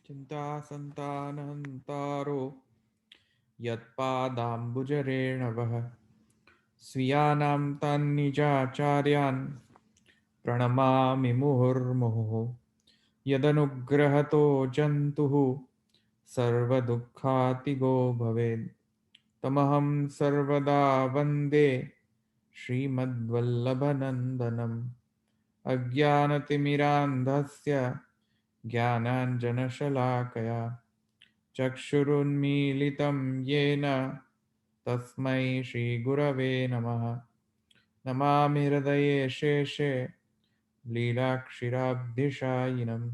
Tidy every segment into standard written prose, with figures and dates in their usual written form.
चिन्तासन्तानहन्तारो यत्पादाम्बुजरेणवः स्वीयानां तन्निजाचार्यान् प्रणमामि मुहुर्मुहुः यदनुग्रहतो जन्तुः सर्वदुःखातिगो भवेत् तमहं सर्वदा वन्दे श्रीमद्वल्लभनन्दनम् अज्ञानतिमिरान्धस्य ज्ञानाञ्जनशलाकया चक्षुरुन्मीलितं येन तस्मै श्रीगुरवे नमः। नमामि हृदये शेषे लीलाक्षिराब्धिशायिनं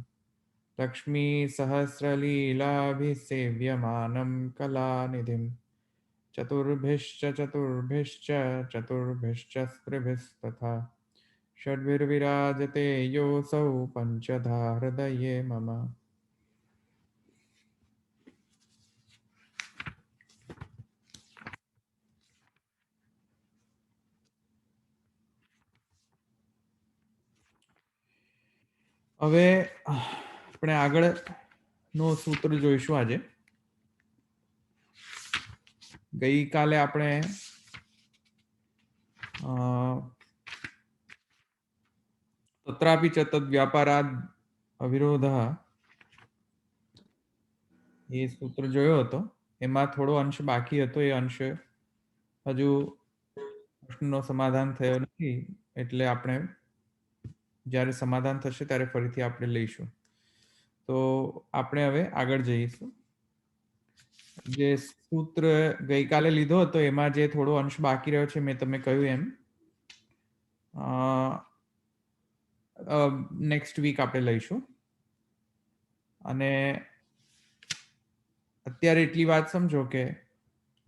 लक्ष्मीसहस्रलीलाभिसेव्यमानं कलानिधिं चतुर्भिश्च स्त्रिभिस्तथा षड्भिर्विराजते योऽसौ पञ्चधा हृदये मम। હવે આપણે આગળનો સૂત્ર જોઈશું આજે. ગઈકાલે આપણે તત્રાપી ચ તદ વ્યાપારાદ અવિરોધ એ સૂત્ર જોયો હતો. એમાં થોડો અંશ બાકી હતો. એ અંશ હજુ પ્રશ્નનો સમાધાન થયો નથી, એટલે આપણે જ્યારે સમાધાન થશે ત્યારે ફરીથી આપણે લઈશું. તો આપણે હવે આગળ જઈશું. જે સૂત્ર ગઈકાલે લીધો હતો એમાં જે થોડો અંશ બાકી રહ્યો છે, મેં તમને કહ્યું એમ નેક્સ્ટ વીક આપણે લઈશું. અને અત્યારે એટલી વાત સમજો કે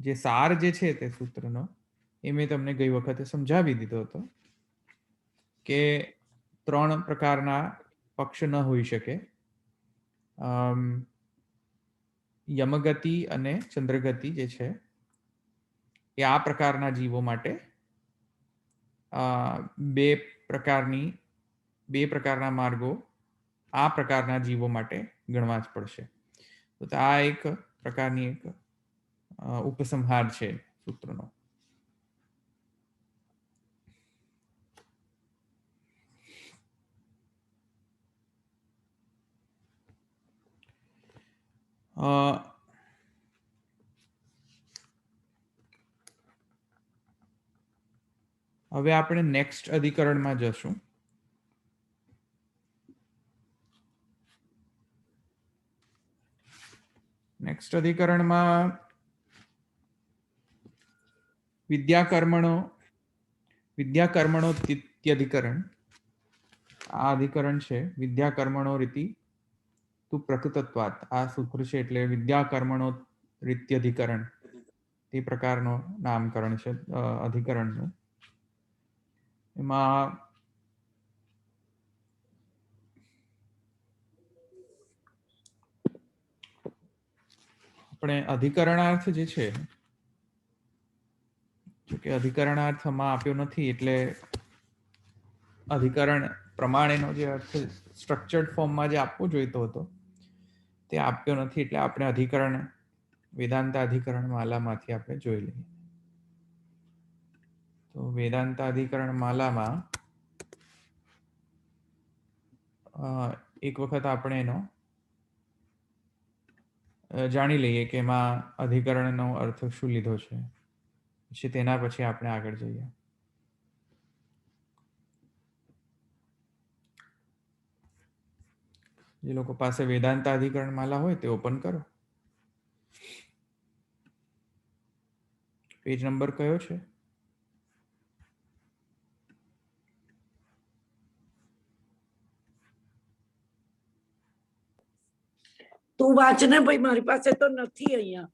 જે સાર જે છે તે સૂત્રનો એ મેં તમને ગઈ વખતે સમજાવી દીધો હતો કે 3 પ્રકારના પક્ષ ન હોઈ શકે. યમગતિ અને ચંદ્રગતિ જે છે એ આ પ્રકારના જીવો માટે બે પ્રકારના માર્ગો આ પ્રકારના જીવો માટે ગણવા જ પડશે. તો આ એક પ્રકારની એક ઉપસંહાર છે સૂત્રનો. હવે આપણે નેક્સ્ટ અધિકરણમાં જશું. નેક્સ્ટ અધિકરણમાં વિદ્યાકર્મણોત્યધિકરણ આ અધિકરણ છે. વિદ્યાકર્મણો રીતિ તું પ્રકૃતત્વાત આ સૂત્ર છે, એટલે વિદ્યાકર્મણો રીત્યધિકરણ તે પ્રકારનો નામકરણ છે અધિકરણનું. એમાં આપણે અધિકરણાર્થ જે છે, જોકે અધિકરણાર્થમાં આપ્યો નથી, એટલે અધિકરણ પ્રમાણેનો જે અર્થ સ્ટ્રક્ચર્ડ ફોર્મમાં જે આપવો જોઈતો હતો તે આપ્યો નથી, એટલે આપણે અધિકરણ વેદાંત અધિકરણ માલામાંથી આપણે જોઈ લઈએ. તો વેદાંત અધિકરણ માલામાં એક વખત આપણે એનો જાણી લઈએ કે એમાં અધિકરણનો અર્થ શું લીધો છે, પછી તેના પછી આપણે આગળ જઈએ. જે લોકો પાસે વેદાંત અધિકરણ માલા હોય તે ઓપન કરો. પેજ નંબર કયો છે? તું વાંચ ને ભાઈ, મારી પાસે તો નથી અહીંયા.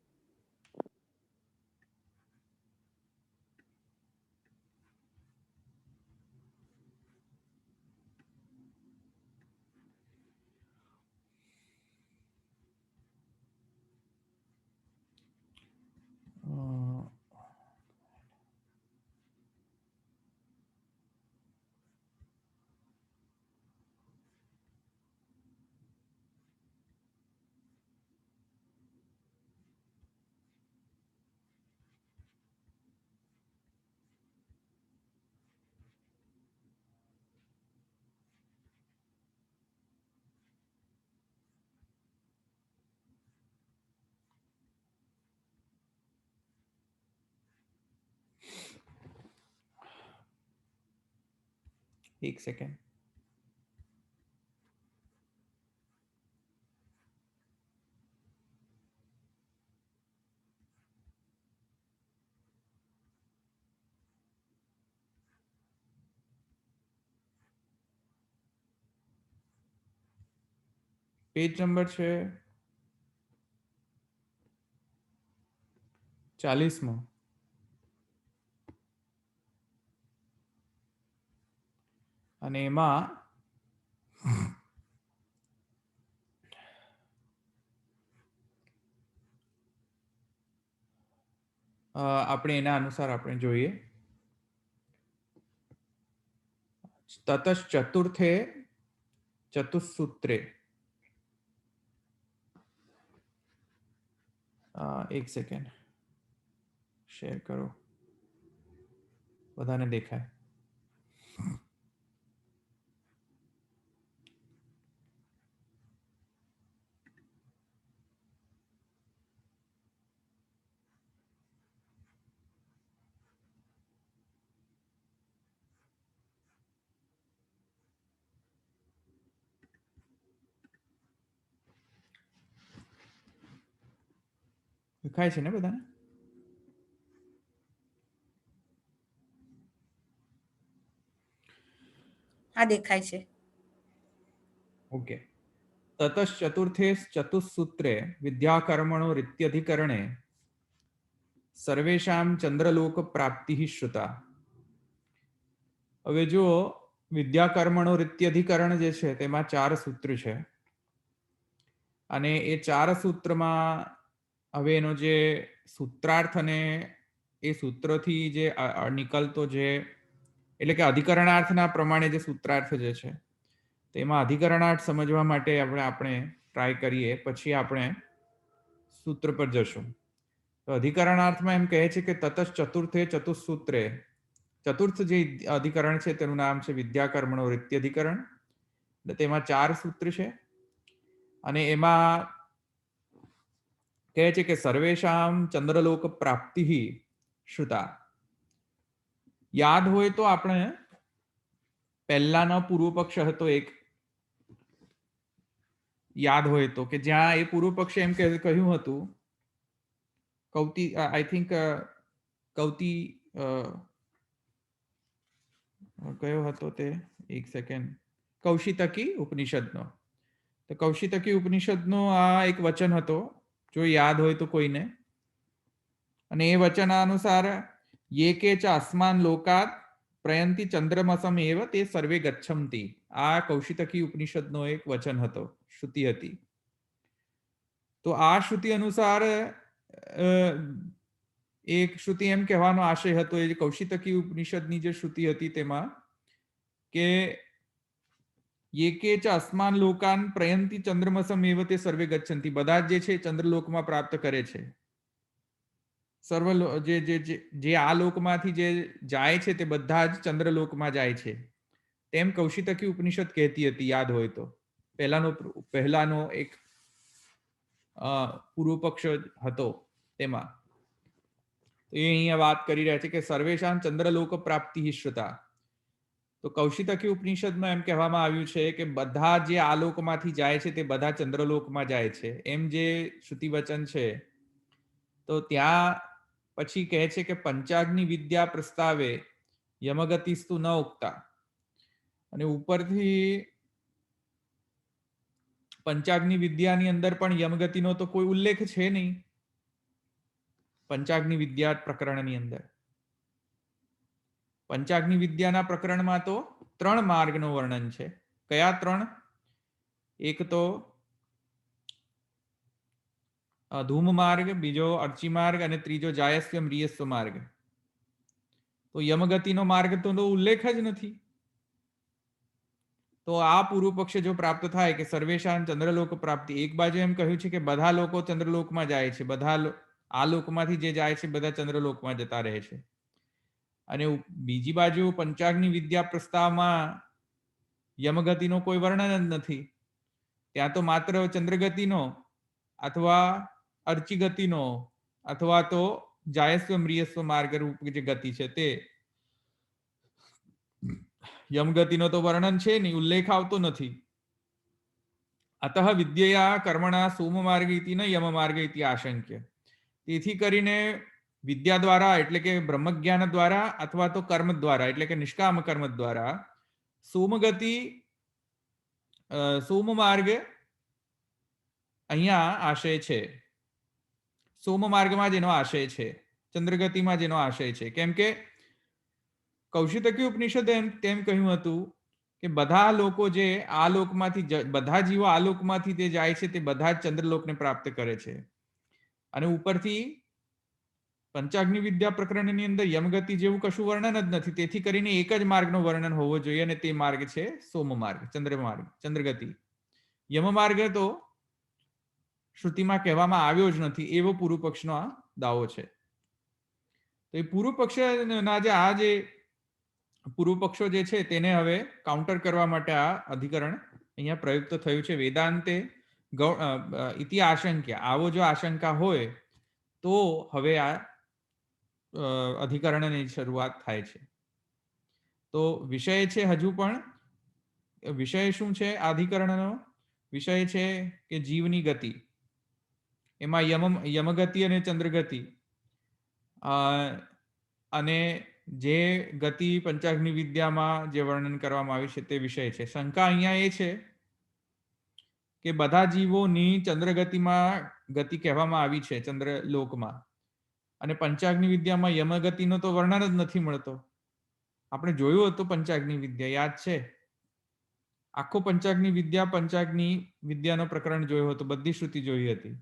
एक सेकेंड. पेज नंबर છે 40મો. અને એમાં આપણે એના અનુસાર આપણે જોઈએ. તતશ્ ચતુર્થે ચતુસ્સૂત્રે. એક સેકન્ડ શેર કરો, બધાને દેખાય. દેખાય છે ને બધાને? હા દેખાય છે. ઓકે. તતશ્ ચતુર્થે ચતુસ્સૂત્રે વિદ્યાકર્મણો રીત્યધિકરણે સર્વેષામ ચંદ્રલોક પ્રાપ્તિ શ્રુતા. હવે જો વિદ્યાકર્મણો રીત્યધિકરણ જે છે તેમાં 4 સૂત્ર છે, અને એ 4 સૂત્રમાં હવે એનો જે સૂત્રાર્થ અને એ સૂત્રથી જે નીકળતો જે એટલે કે અધિકરણાર્થના પ્રમાણે જે સૂત્રાર્થ જે છે તેમાં અધિકરણાર્થ સમજવા માટે આપણે ટ્રાય કરીએ, પછી આપણે સૂત્ર પર જશું. તો અધિકરણાર્થમાં એમ કહે છે કે તતશ્ ચતુર્થે ચતુસ્સૂત્રે, ચતુર્થ જે અધિકરણ છે તેનું નામ છે વિદ્યાકર્મણો રીત્યધિકરણ. તેમાં 4 સૂત્ર છે, અને એમાં કહે છે કે સર્વેષામ ચંદ્રલોક પ્રાપ્તિ શ્રુતા. યાદ હોય તો આપણે પહેલાનો પૂર્વ પક્ષ હતો એક, યાદ હોય તો, કે જ્યાં એ પૂર્વ પક્ષે એમ કહ્યું હતું કૌતી, આઈ થિંક કૌતી કયો હતો તે, એક સેકન્ડ, કૌશિતકી ઉપનિષદનો. તો કૌશિતકી ઉપનિષદનો આ એક વચન હતો, જો યાદ હોય તો કોઈને. અને એ વચનાનુસાર યે કે ચ અસ્માન લોકાત પ્રયંતિ ચંદ્રમસમ એવ તે સર્વે ગચ્છંતિ. આ કૌશિતકી ઉપનિષદનો એક વચન હતો, શ્રુતિ હતી. તો આ શ્રુતિ અનુસાર એક શ્રુતિ એમ કહેવાનો આશય હતો, એ કૌશિતકી ઉપનિષદની જે શ્રુતિ હતી તેમાં કે યે કે ચ અસ્માન લોકાન પ્રયંતિ ચંદ્રમસમ એવ તે સર્વે ગચ્છંતિ. બધા જે છે ચંદ્રલોકમાં પ્રાપ્ત કરે છે. સર્વ જે આ લોકમાંથી જે જાય છે તે બધા જ ચંદ્રલોકમાં જાય છે, તેમ કૌશિતકી ઉપનિષદ કહેતી હતી, યાદ હોય તો. પહેલાનો એક પૂર્વ પક્ષ હતો તેમાં. તો એ અહીંયા વાત કરી રહ્યા છે કે સર્વેશાન ચંદ્રલોક પ્રાપ્તિ શ્રુતા. તો કૌશિતકી ઉપનિષદમાં એમ કહેવામાં આવ્યું છે કે બધા જે આ લોકમાંથી જાય છે તે બધા ચંદ્રલોકમાં જાય છે, એમ જે શ્રુતિ વચન છે. તો ત્યાં પછી કહે છે કે પંચાગ્નિ વિદ્યા પ્રસ્તાવે યમગતિસ્તુ ન ઉક્તા. અને ઉપરથી પંચાગ્નિ વિદ્યાની અંદર પણ યમગતિનો તો કોઈ ઉલ્લેખ છે નહીં પંચાગ્નિ વિદ્યા પ્રકરણની અંદર. પંચાગ્નિ વિદ્યાના પ્રકરણમાં તો 3 માર્ગનું વર્ણન છે. કયા 3? એક તો ધૂમ માર્ગ, બીજો અર્ચી માર્ગ, અને ત્રીજો જાયસ્વ મ્રિયસ્વ માર્ગ. તો યમગતિનો માર્ગ તો ઉલ્લેખ જ નથી. તો આ પૂર્વ પક્ષે જો પ્રાપ્ત થાય કે સર્વેશાન ચંદ્રલોક પ્રાપ્તિ, એક બાજુ એમ કહ્યું છે કે બધા લોકો ચંદ્રલોકમાં જાય છે, બધા આ લોકમાંથી જે જાય છે બધા ચંદ્રલોકમાં જતા રહે છે. અને બીજી બાજુ પંચાગ્નિ વિદ્યા પ્રસ્તાવમાં યમગતિનો કોઈ વર્ણન જ નથી. ત્યાં તો માત્ર ચંદ્રગતિનો અથવા અર્ચિગતિનો અથવા તો જાયસ્વ મ્રિયસ્વ માર્ગ રૂપ જે ગતિ છે તે યમગતિનો તો વર્ણન છે નહીં, ઉલ્લેખ આવતો નથી. અતઃ વિદ્યયા કર્મણા સોમમાર્ગ ઇતિ ન યમમાર્ગ ઇતિ આશંક્ય. તેથી કરીને વિદ્યા દ્વારા એટલે કે બ્રહ્મજ્ઞાન દ્વારા અથવા તો કર્મ દ્વારા એટલે કે નિષ્કામ કર્મ દ્વારા સોમગતિ સોમમાર્ગ અહીંયા આશય છે. સોમમાર્ગમાં જેનો આશય છે, ચંદ્રગતિમાં જેનો આશય છે. કેમ કે કૌશિતકી ઉપનિષદે તેમ કહ્યું હતું કે બધા લોકો જે આ લોકમાંથી બધા જીવો આ લોકમાંથી તે જાય છે તે બધા જ ચંદ્રલોકને પ્રાપ્ત કરે છે. અને ઉપરથી પંચાગ્નિ વિદ્યા પ્રકરણની અંદર યમગતિ જેવું કશું વર્ણન જ નથી. તેથી કરીને એક જ માર્ગનું વર્ણન હોવો જોઈએ અને તે માર્ગ છે સોમમાર્ગ, ચંદ્રમાર્ગ, ચંદ્રગતિ. યમમાર્ગ તો શ્રુતિમાં કહેવામાં આવ્યો જ નથી એવો પૂર્વ પક્ષનો આ દાવો છે. તો એ પૂર્વ પક્ષના જે પૂર્વ પક્ષો જે છે તેને હવે કાઉન્ટર કરવા માટે આ અધિકરણ અહીંયા પ્રયુક્ત થયું છે. વેદાંતે ઇતિ આશંક્ય, આવો જો આશંકા હોય તો હવે આ અધિકરણની શરૂઆત થાય છે. તો વિષય છે હજુ પણ, વિષય શું છે અધિકરણનો? વિષય છે કે જીવની ગતિ, એમાં યમગતિ અને ચંદ્રગતિ, અને જે ગતિ પંચાગ્નિ વિદ્યામાં જે વર્ણન કરવામાં આવ્યું છે તે વિષય છે. શંકા અહીંયા એ છે કે બધા જીવોની ચંદ્રગતિમાં ગતિ કહેવામાં આવી છે ચંદ્રલોકમાં, અને પંચાગ્નિ વિદ્યામાં યમગતિનો તો વર્ણન જ નથી મળતો. આપણે જોયું હતું પંચાગ્નિ વિદ્યા, યાદ છે? આખો પંચાગ્નિ વિદ્યાનો પ્રકરણ જોયો હતો, બધી શ્રુતિ જોઈ હતી.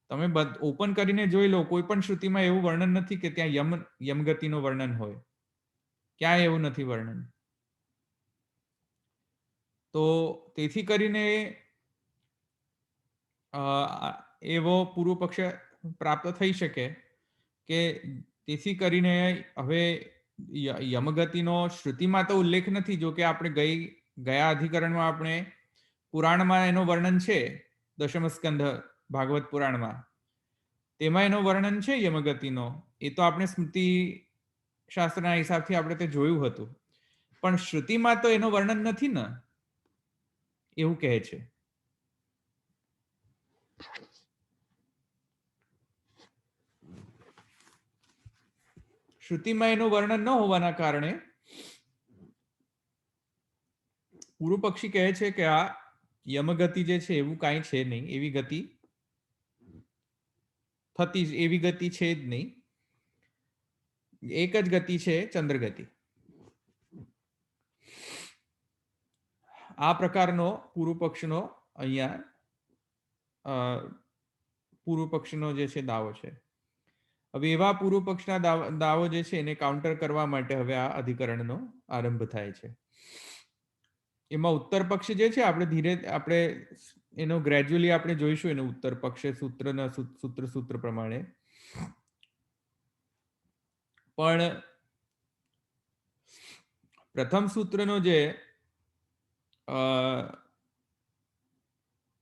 તમે ઓપન કરીને જોઈ લો, કોઈ પણ શ્રુતિમાં એવું વર્ણન નથી કે ત્યાં યમગતિનું વર્ણન હોય. ક્યાંય એવું નથી વર્ણન. તો તેથી કરીને એવો પૂર્વ પક્ષ પ્રાપ્ત થઈ શકે કે તેથી કરીને હવે યમગતિનો શ્રુતિમાં તો ઉલ્લેખ નથી. જો કે આપણે ગયા અધિકરણમાં આપણે પુરાણમાં એનો વર્ણન છે, દશમ સ્કંધ ભાગવત પુરાણમાં, તેમાં એનો વર્ણન છે યમગતિનો. એ તો આપણે સ્મૃતિ શાસ્ત્રના હિસાબથી આપણે તે જોયું હતું, પણ શ્રુતિમાં તો એનો વર્ણન નથી ને, એવું કહે છે. શ્રુતિમાં એનું વર્ણન ન હોવાના કારણે પૂર્વ પક્ષી કહે છે કે આ યમગતિ જે છે એવું કાંઈ છે નહીં, એવી ગતિ એવી ગતિ છે જ નહીં. એક જ ગતિ છે ચંદ્રગતિ. આ પ્રકારનો પૂર્વ પક્ષનો અહીંયા પૂર્વ પક્ષનો જે છે દાવો છે. હવે એવા પૂર્વ પક્ષના દાવો જે છે એને કાઉન્ટર કરવા માટે હવે આ અધિકરણનો આરંભ થાય છે. એમાં ઉત્તર પક્ષ જે છે આપણે એનો ગ્રેજ્યુઅલી આપણે જોઈશું એનો ઉત્તર પક્ષ સૂત્ર પ્રમાણે. પણ પ્રથમ સૂત્રનો જે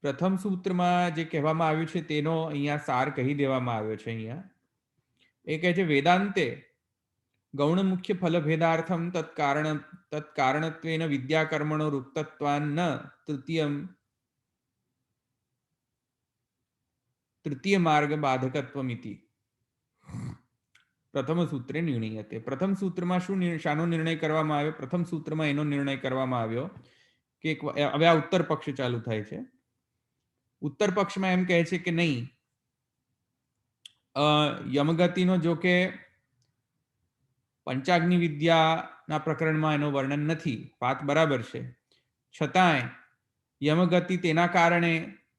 પ્રથમ સૂત્રમાં જે કહેવામાં આવ્યું છે તેનો અહીંયા સાર કહી દેવામાં આવ્યો છે. અહીંયા એ કહે છે વેદાંતે ગૌણ મુખ્ય ફલ ભેદાર્થમ તત્કારણત્વેન વિદ્યાકર્મણો રૂક્તત્વાન તૃતીય માર્ગ બાધકત્વમિતિ પ્રથમ સૂત્રે નિર્ણયતે. પ્રથમ સૂત્રમાં શાનો નિર્ણય કરવામાં આવ્યો? પ્રથમ સૂત્રમાં એનો નિર્ણય કરવામાં આવ્યો કે હવે આ ઉત્તર પક્ષ ચાલુ થાય છે. ઉત્તર પક્ષમાં એમ કહે છે કે નહીં, યમગતિનો જો કે પંચાગ્નિ વિદ્યાના પ્રકરણમાં એનો વર્ણન નથી, વાત બરાબર છે, છતાંય યમગતિ તેના કારણે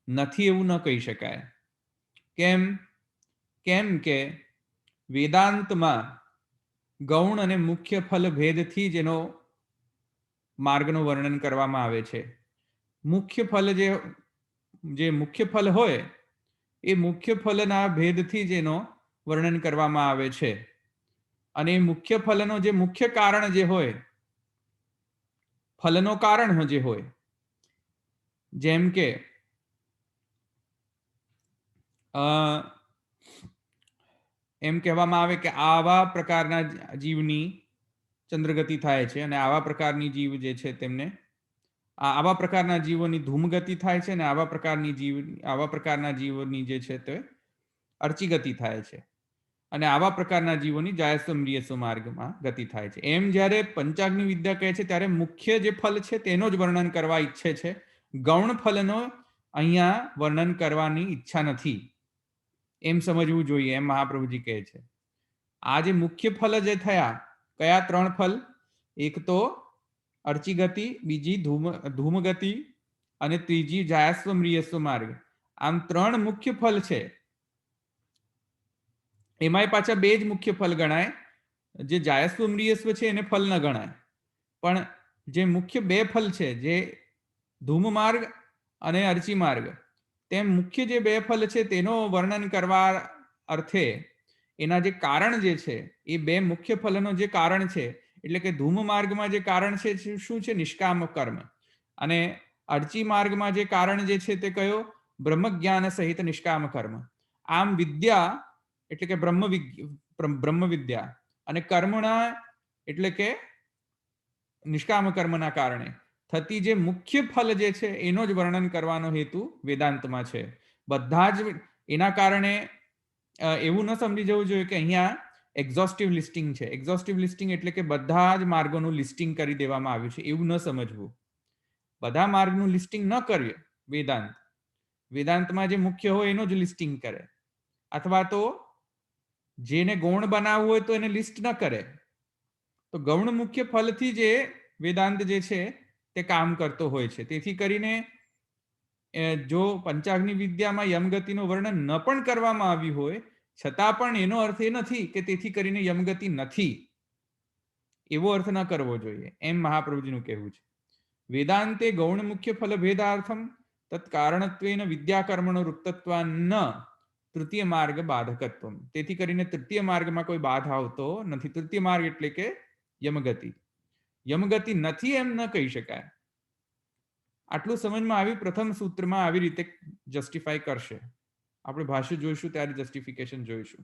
નથી એવું ન કહી શકાય. કેમ કે વેદાંતમાં ગૌણ અને મુખ્ય ફલ ભેદથી જ એનો માર્ગનું વર્ણન કરવામાં આવે છે. મુખ્ય ફલ જે મુખ્ય ફલ હોય એ મુખ્ય ફલના ભેદથી જ એનો વર્ણન કરવામાં આવે છે. અને મુખ્ય ફલનો જે મુખ્ય કારણ જે હોય, ફલનો કારણ જે હોય, જેમ કે એમ કહેવામાં આવે કે આવા પ્રકારના જીવની ચંદ્રગતિ થાય છે, અને આવા પ્રકારની જીવ જે છે તેમને આવા પ્રકારના જીવોની ધૂમગતિ થાય છે, અને આવા પ્રકારના જીવોની જે છે તે અર્ચિગતિ થાય છે, અને આવા પ્રકારના જીવોની જાયસ્વ મ્રિયસ્વ માર્ગમાં ગતિ થાય છે. એમ જ્યારે પંચાગ્નિ વિદ્યા કહે છે ત્યારે મુખ્ય જે ફલ છે તેનો જ વર્ણન કરવા ઈચ્છે છે. ગૌણ ફલનો અહીંયા વર્ણન કરવાની ઈચ્છા નથી, એમ સમજવું જોઈએ, એમ મહાપ્રભુજી કહે છે. આ જે મુખ્ય ફલ જે થયા, કયા 3 ફલ? એક તો અર્ચિગતિ, બીજી ધૂમગતિ, અને ત્રીજી જાયસ્વ મ્રિયસ્વ માર્ગ. આમ 3 મુખ્ય ફલ છે. એમાંય પાછા 2 જ મુખ્ય ફલ ગણાય. જે જાયસ્વ મ્રિયસ્વ છે એને ફલ ન ગણાય, પણ જે મુખ્ય 2 ફલ છે, જે ધૂમ માર્ગ અને અર્ચિ માર્ગ, તેમ મુખ્ય જે 2 ફલ છે તેનો વર્ણન કરવા અર્થે એના જે કારણ જે છે, એ 2 મુખ્ય ફલનો જે કારણ છે, એટલે કે ધૂમ માર્ગમાં જે કારણ છે શું છે? નિષ્કામ કર્મ. અને અર્ચિ માર્ગમાં જે કારણ જે છે તે કયો? બ્રહ્મ જ્ઞાન સહિત નિષ્કામ કર્મ. આમ વિદ્યા એટલે કે બ્રહ્મ વિદ્યા, અને કર્મણા એટલે કે નિષ્કામ કર્મના કારણે થતી જે મુખ્ય ફલ જે છે એનો જ વર્ણન કરવાનો હેતુ વેદાંતમાં છે. બધા જ એના કારણે એવું ન સમજી જવું જોઈએ કે અહીંયા એક્ઝોસ્ટિવ લિસ્ટિંગ છે. એક્ઝોસ્ટિવ લિસ્ટિંગ એટલે કે બધા જ માર્ગોનું લિસ્ટિંગ કરી દેવામાં આવ્યું છે, એવું ન સમજવું. બધા માર્ગનું લિસ્ટિંગ ન કરીએ વેદાંતમાં જે મુખ્ય હોય એનો જ લિસ્ટિંગ કરે, અથવા તો જેને ગૌણ બનાવવું હોય તો એને લિસ્ટ ન કરે. તો ગૌણ મુખ્ય ફલથી જે વેદાંત જે છે તે કામ કરતો હોય છે. તેથી કરીને જો પંચાગ્નિ વિદ્યામાં યમગતિનું વર્ણન ન પણ કરવામાં આવ્યું હોય, છતાં પણ એનો અર્થ એ નથી કે તેથી કરીને યમગતિ નથી, એવો અર્થ ન કરવો જોઈએ, એમ મહાપ્રભુજીનું કહેવું છે. વેદાંતે ગૌણ મુખ્ય ફલ ભેદાર્થમ તત્કારણત્વેન વિદ્યાકર્મણો રૂક્તત્વાન તૃતીય માર્ગ બાધકત્વમ. તેથી કરીને તૃતીય માર્ગમાં કોઈ બાધા આવતો નથી. તૃતીય માર્ગ એટલે કે યમગતિ. યમગતિ નથી એમ ન કહી શકાય. આટલું સમજમાં આવી. પ્રથમ સૂત્રમાં આવી રીતે જસ્ટિફાઈ કરશે. આપણે ભાષ્ય જોઈશું ત્યારે જસ્ટિફિકેશન જોઈશું.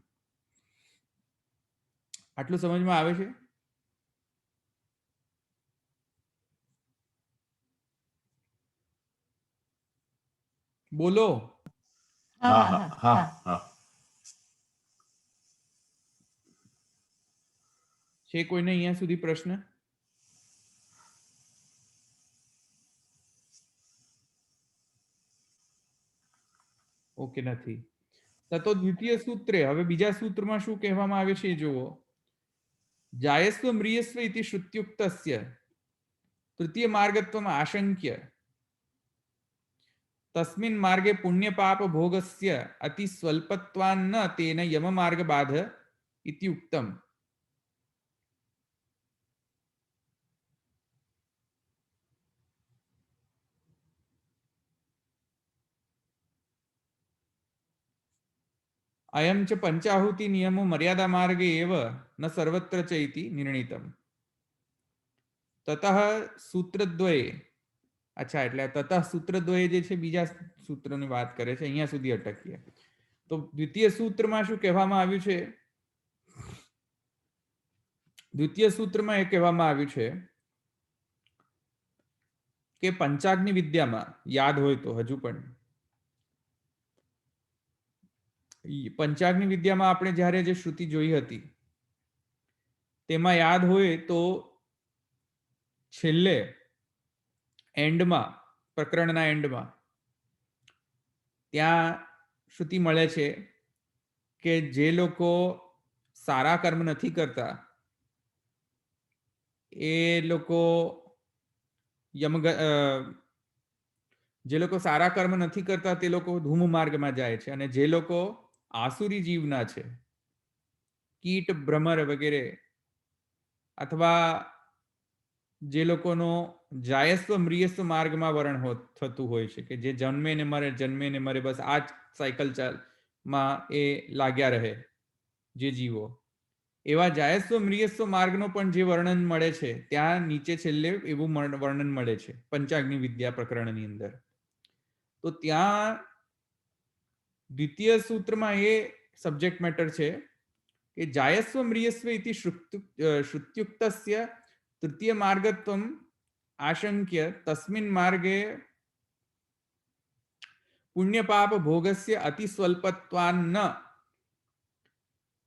આટલું સમજમાં આવે છે? બોલો. હા હા હા હા. છે કોઈને અહીંયા સુધી પ્રશ્ન? ઓકે, નથી. તતો દ્વિતીય સૂત્રે, હવે બીજા સૂત્રમાં શું કહેવામાં આવે છે એ જુઓ. જાયસ્વ મ્રિયસ્વ ઇતિ શ્રુત્યુક્તસ્ય તૃતીય માર્ગત્વમ આશંક્ય તસ્મિન માર્ગે પુણ્ય પાપ ભોગસ્ય અતિ સ્વલ્પત્વાન્ન તેન યમ માર્ગ બાધ ઇતિ ઉક્તમ. અયમ ચ પંચાહુતિ નિયમો મર્યાદા માર્ગે એવ ન સર્વત્ર ચ ઇતિ નિર્ણિતમ. તતઃ સૂત્રદ્વયે, અચ્છા, એટલે તતઃ સૂત્રદ્વયે જે છે બીજા સૂત્રની વાત કરે છે. અહીંયા સુધી અટકીએ. તો દ્વિતીય સૂત્રમાં શું કહેવામાં આવ્યું છે? દ્વિતીય સૂત્રમાં એ કહેવામાં આવ્યું છે કે પંચાગ્નિ વિદ્યામાં યાદ હોય તો, હજુ પણ પંચાગ્નિ વિદ્યામાં આપણે જ્યારે જે શ્રુતિ જોઈ હતી તેમાં યાદ હોય તો છેલ્લે એન્ડમાં, પ્રકરણના એન્ડમાં ત્યાં શ્રુતિ મળે છે કે જે લોકો સારા કર્મ નથી કરતા એ લોકો જે લોકો સારા કર્મ નથી કરતા તે લોકો ધૂમ માર્ગમાં જાય છે, અને જે લોકો આસુરી જીવના છે, કીટ, ભ્રમર વગેરે, અથવા જે લોકોનો જાયસ્વ મ્રિયસ્વ માર્ગમાં વરણ થતું હોય છે, કે જે જન્મે ને મરે, બસ આ જ સાયકલ ચાલમાં એ લાગ્યા રહે જે જીવો, એવા જાયસ્વ મ્રિયસ્વ માર્ગનો પણ જે વર્ણન મળે છે ત્યાં નીચે છેલ્લે એવું વર્ણન મળે છે પંચાગ્નિ વિદ્યા પ્રકરણની અંદર. તો ત્યાં દ્વિતીય સૂત્રમાં એ સબ્જેક્ટ મેટર છે કે જાયસ્વ મ્રિયસ્વ ઇતિ શ્રુત્યુક્તસ્ય તૃતીય માર્ગત્વમ આશંક્ય તસ્મિન માર્ગે પુણ્ય પાપ ભોગસ્ય અતિ સ્વલ્પત્વાન્ન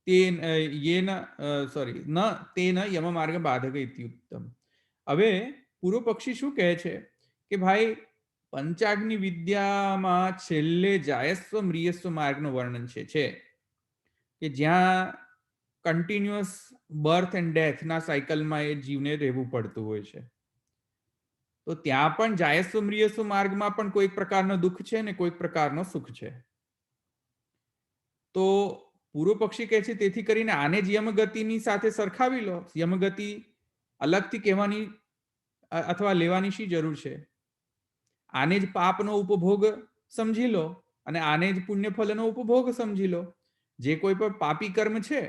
તેન યેન ન તેન યમ માર્ગ બાધક ઇત્યુક્તમ. હવે પૂર્વ પક્ષી શું કહે છે કે ભાઈ પંચાગ્નિ વિદ્યામાં છેલ્લે જાયસ્વ મ્રિયસ્વ માર્ગનું વર્ણન છે કે જ્યાં કન્ટિન્યુઅસ બર્થ એન્ડ ડેથ ના સાયકલમાં એ જીવને રહેવું પડતું હોય છે. તો ત્યાં પણ જાયસ્વ મ્રિયસ્વ માર્ગમાં પણ કોઈક પ્રકારનો દુઃખ છે ને કોઈક પ્રકારનો સુખ છે. તો પૂર્વ પક્ષી કહે છે તેથી કરીને આને જ યમગતિની સાથે સરખાવી લો. યમગતિ અલગથી કહેવાની અથવા લેવાની શી જરૂર છે? આને જ પાપનો ઉપભોગ સમજી લો અને આને જ પુણ્યફલનો ઉપભોગ સમજી લો. જે કોઈ પણ પાપી કર્મ છે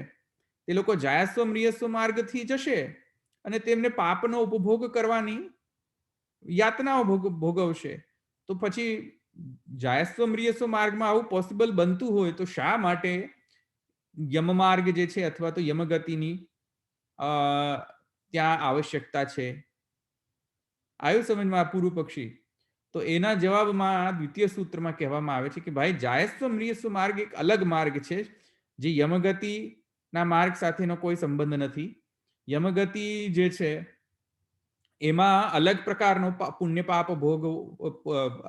તે લોકો જાયસ્વ મ્રિયસ્વ માર્ગથી જશે અને તેમને પાપનો ઉપભોગ કરવાની યાતનાઓ ભોગવશે. તો પછી જાયસ્વ મ્રિયસ્વ માર્ગમાં આવું પોસિબલ બનતું હોય તો શા માટે યમ માર્ગ જે છે અથવા તો યમગતિની ત્યાં આવશ્યકતા છે? આવ્યું સમજમાં પૂર્વ પક્ષી? તો એના જવાબમાં દ્વિતીય સૂત્રમાં કહેવામાં આવે છે કે ભાઈ જાયસ્વ મ્રિયસ્વ માર્ગ એક અલગ માર્ગ છે જે યમગતિના માર્ગ સાથેનો કોઈ સંબંધ નથી. યમગતિ જે છે એમાં અલગ પ્રકારનો પુણ્ય પાપ ભોગ,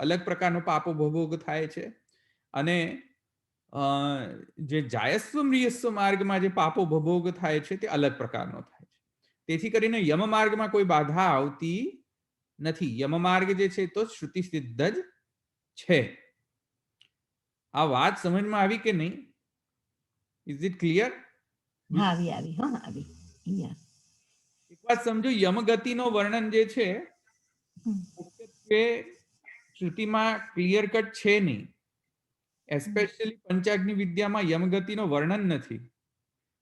અલગ પ્રકારનો પાપો ભોગ થાય છે અને જે જાયસ્વ મ્રિયસ્વ માર્ગમાં જે પાપો ભોગ થાય છે તે અલગ પ્રકારનો થાય છે. તેથી કરીને યમ માર્ગમાં કોઈ બાધા આવતી નથી. યમ માર્ગ જે છે તો શ્રુતિ સિદ્ધ જ છે. આ વાત સમજમાં આવી કે નહીં? Is it clear? એક વાત સમજો, યમગતિનો વર્ણન જે છે મુખ્યત્વે શ્રુતિમાં ક્લિયર કટ છે નહીં. એસ્પેશિયલી પંચાગ્નિ વિદ્યામાં યમગતિનો વર્ણન નથી.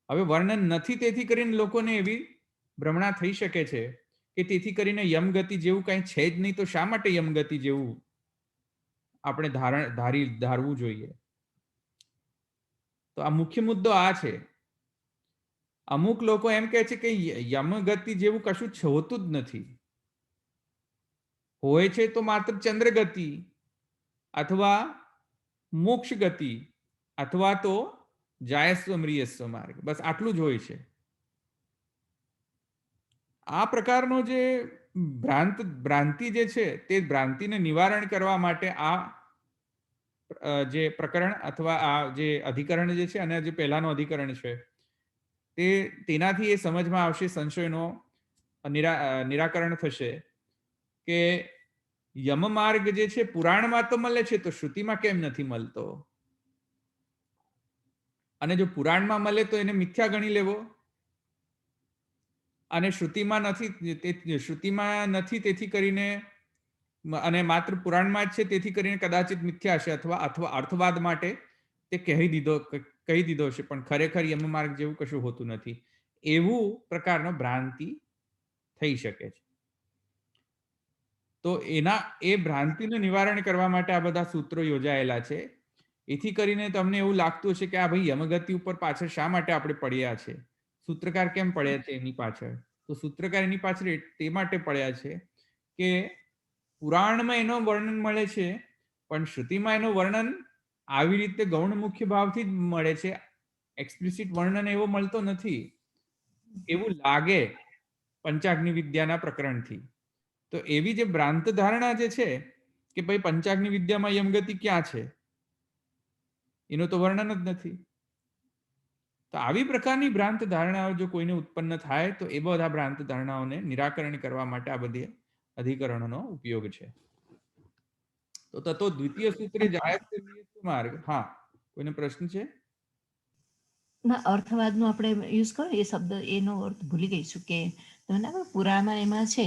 હવે વર્ણન નથી તેથી કરીને લોકોને એવી ભ્રમણા થઈ શકે છે કે તેથી કરીને યમગતિ જેવું કઈ છે જ નહીં તો શા માટે યમગતિ જેવું આપણે ધારવું જોઈએ? તો આ મુખ્ય મુદ્દો આ છે. અમુક લોકો એમ કહે છે કે યમગતિ જેવું કશું હોતું જ નથી. હોય છે તો માત્ર ચંદ્રગતિ અથવા મોક્ષ ગતિ અથવા તો જાયસ્વ મ્રિયસ્વ માર્ગ, બસ આટલું જ હોય છે. આ પ્રકારનો જે ભ્રાંતિ જે છે તે ભ્રાંતિને નિવારણ કરવા માટે આ જે પ્રકરણ અથવા આ જે અધિકરણ જે છે અને જે પહેલાનો અધિકરણ છે તેનાથી એ સમજમાં આવશે, સંશયનો નિરાકરણ થશે કે યમ માર્ગ જે છે પુરાણમાં તો મળે છે તો શ્રુતિમાં કેમ નથી મળતો? અને જો પુરાણમાં મળે તો એને મિથ્યા ગણી લેવો અને શ્રુતિમાં નથી તેથી કરીને અને માત્ર પુરાણમાં જ છે તેથી કરીને કદાચિત મિથ્યા હશે અથવા અર્થવાદ માટે તે કહી દીધો હશે, પણ ખરેખર યમ માર્ગ જેવું કશું હોતું નથી. એવું પ્રકારનો ભ્રાંતિ થઈ શકે છે. તો એ ભ્રાંતિનું નિવારણ કરવા માટે આ બધા સૂત્રો યોજાયેલા છે. એથી કરીને તમને એવું લાગતું હશે કે આ ભાઈ યમગતિ ઉપર પાછળ શા માટે આપણે પડ્યા છે, સૂત્રકાર કેમ પડ્યા છે એની પાછળ? તો સૂત્રકાર એની પાછળ તે માટે પડ્યા છે કે પુરાણમાં એનો વર્ણન મળે છે પણ શ્રુતિમાં એનો વર્ણન આવી રીતે ગૌણ મુખ્ય ભાવથી જ મળે છે. એક્સપ્લિસિટ વર્ણન એવો મળતો નથી એવું લાગે પંચાગ્નિ વિદ્યાના પ્રકરણથી. તો એવી જે ભ્રાંત ધારણા જે છે કે ભાઈ પંચાગ્નિ વિદ્યામાં યમગતિ ક્યાં છે એનું તો વર્ણન જ નથી. તો આવી પ્રકારની ભ્રાંત ધારણાઓ જો કોઈને ઉત્પન્ન થાય તો એ બધા ભ્રાંત ધારણાઓને નિરાકરણ કરવા માટે આ બધી અધિકરણોનો ઉપયોગ છે. તો તતો દ્વિતીય સૂત્રે જાયસ્વ માર્ગ. હા, કોઈને પ્રશ્ન છે? ના, અર્થવાદનો આપણે યુઝ કરો એ શબ્દ, એનો અર્થ ભૂલી ગઈ છું કે તમે પુરાણમાં એમાં છે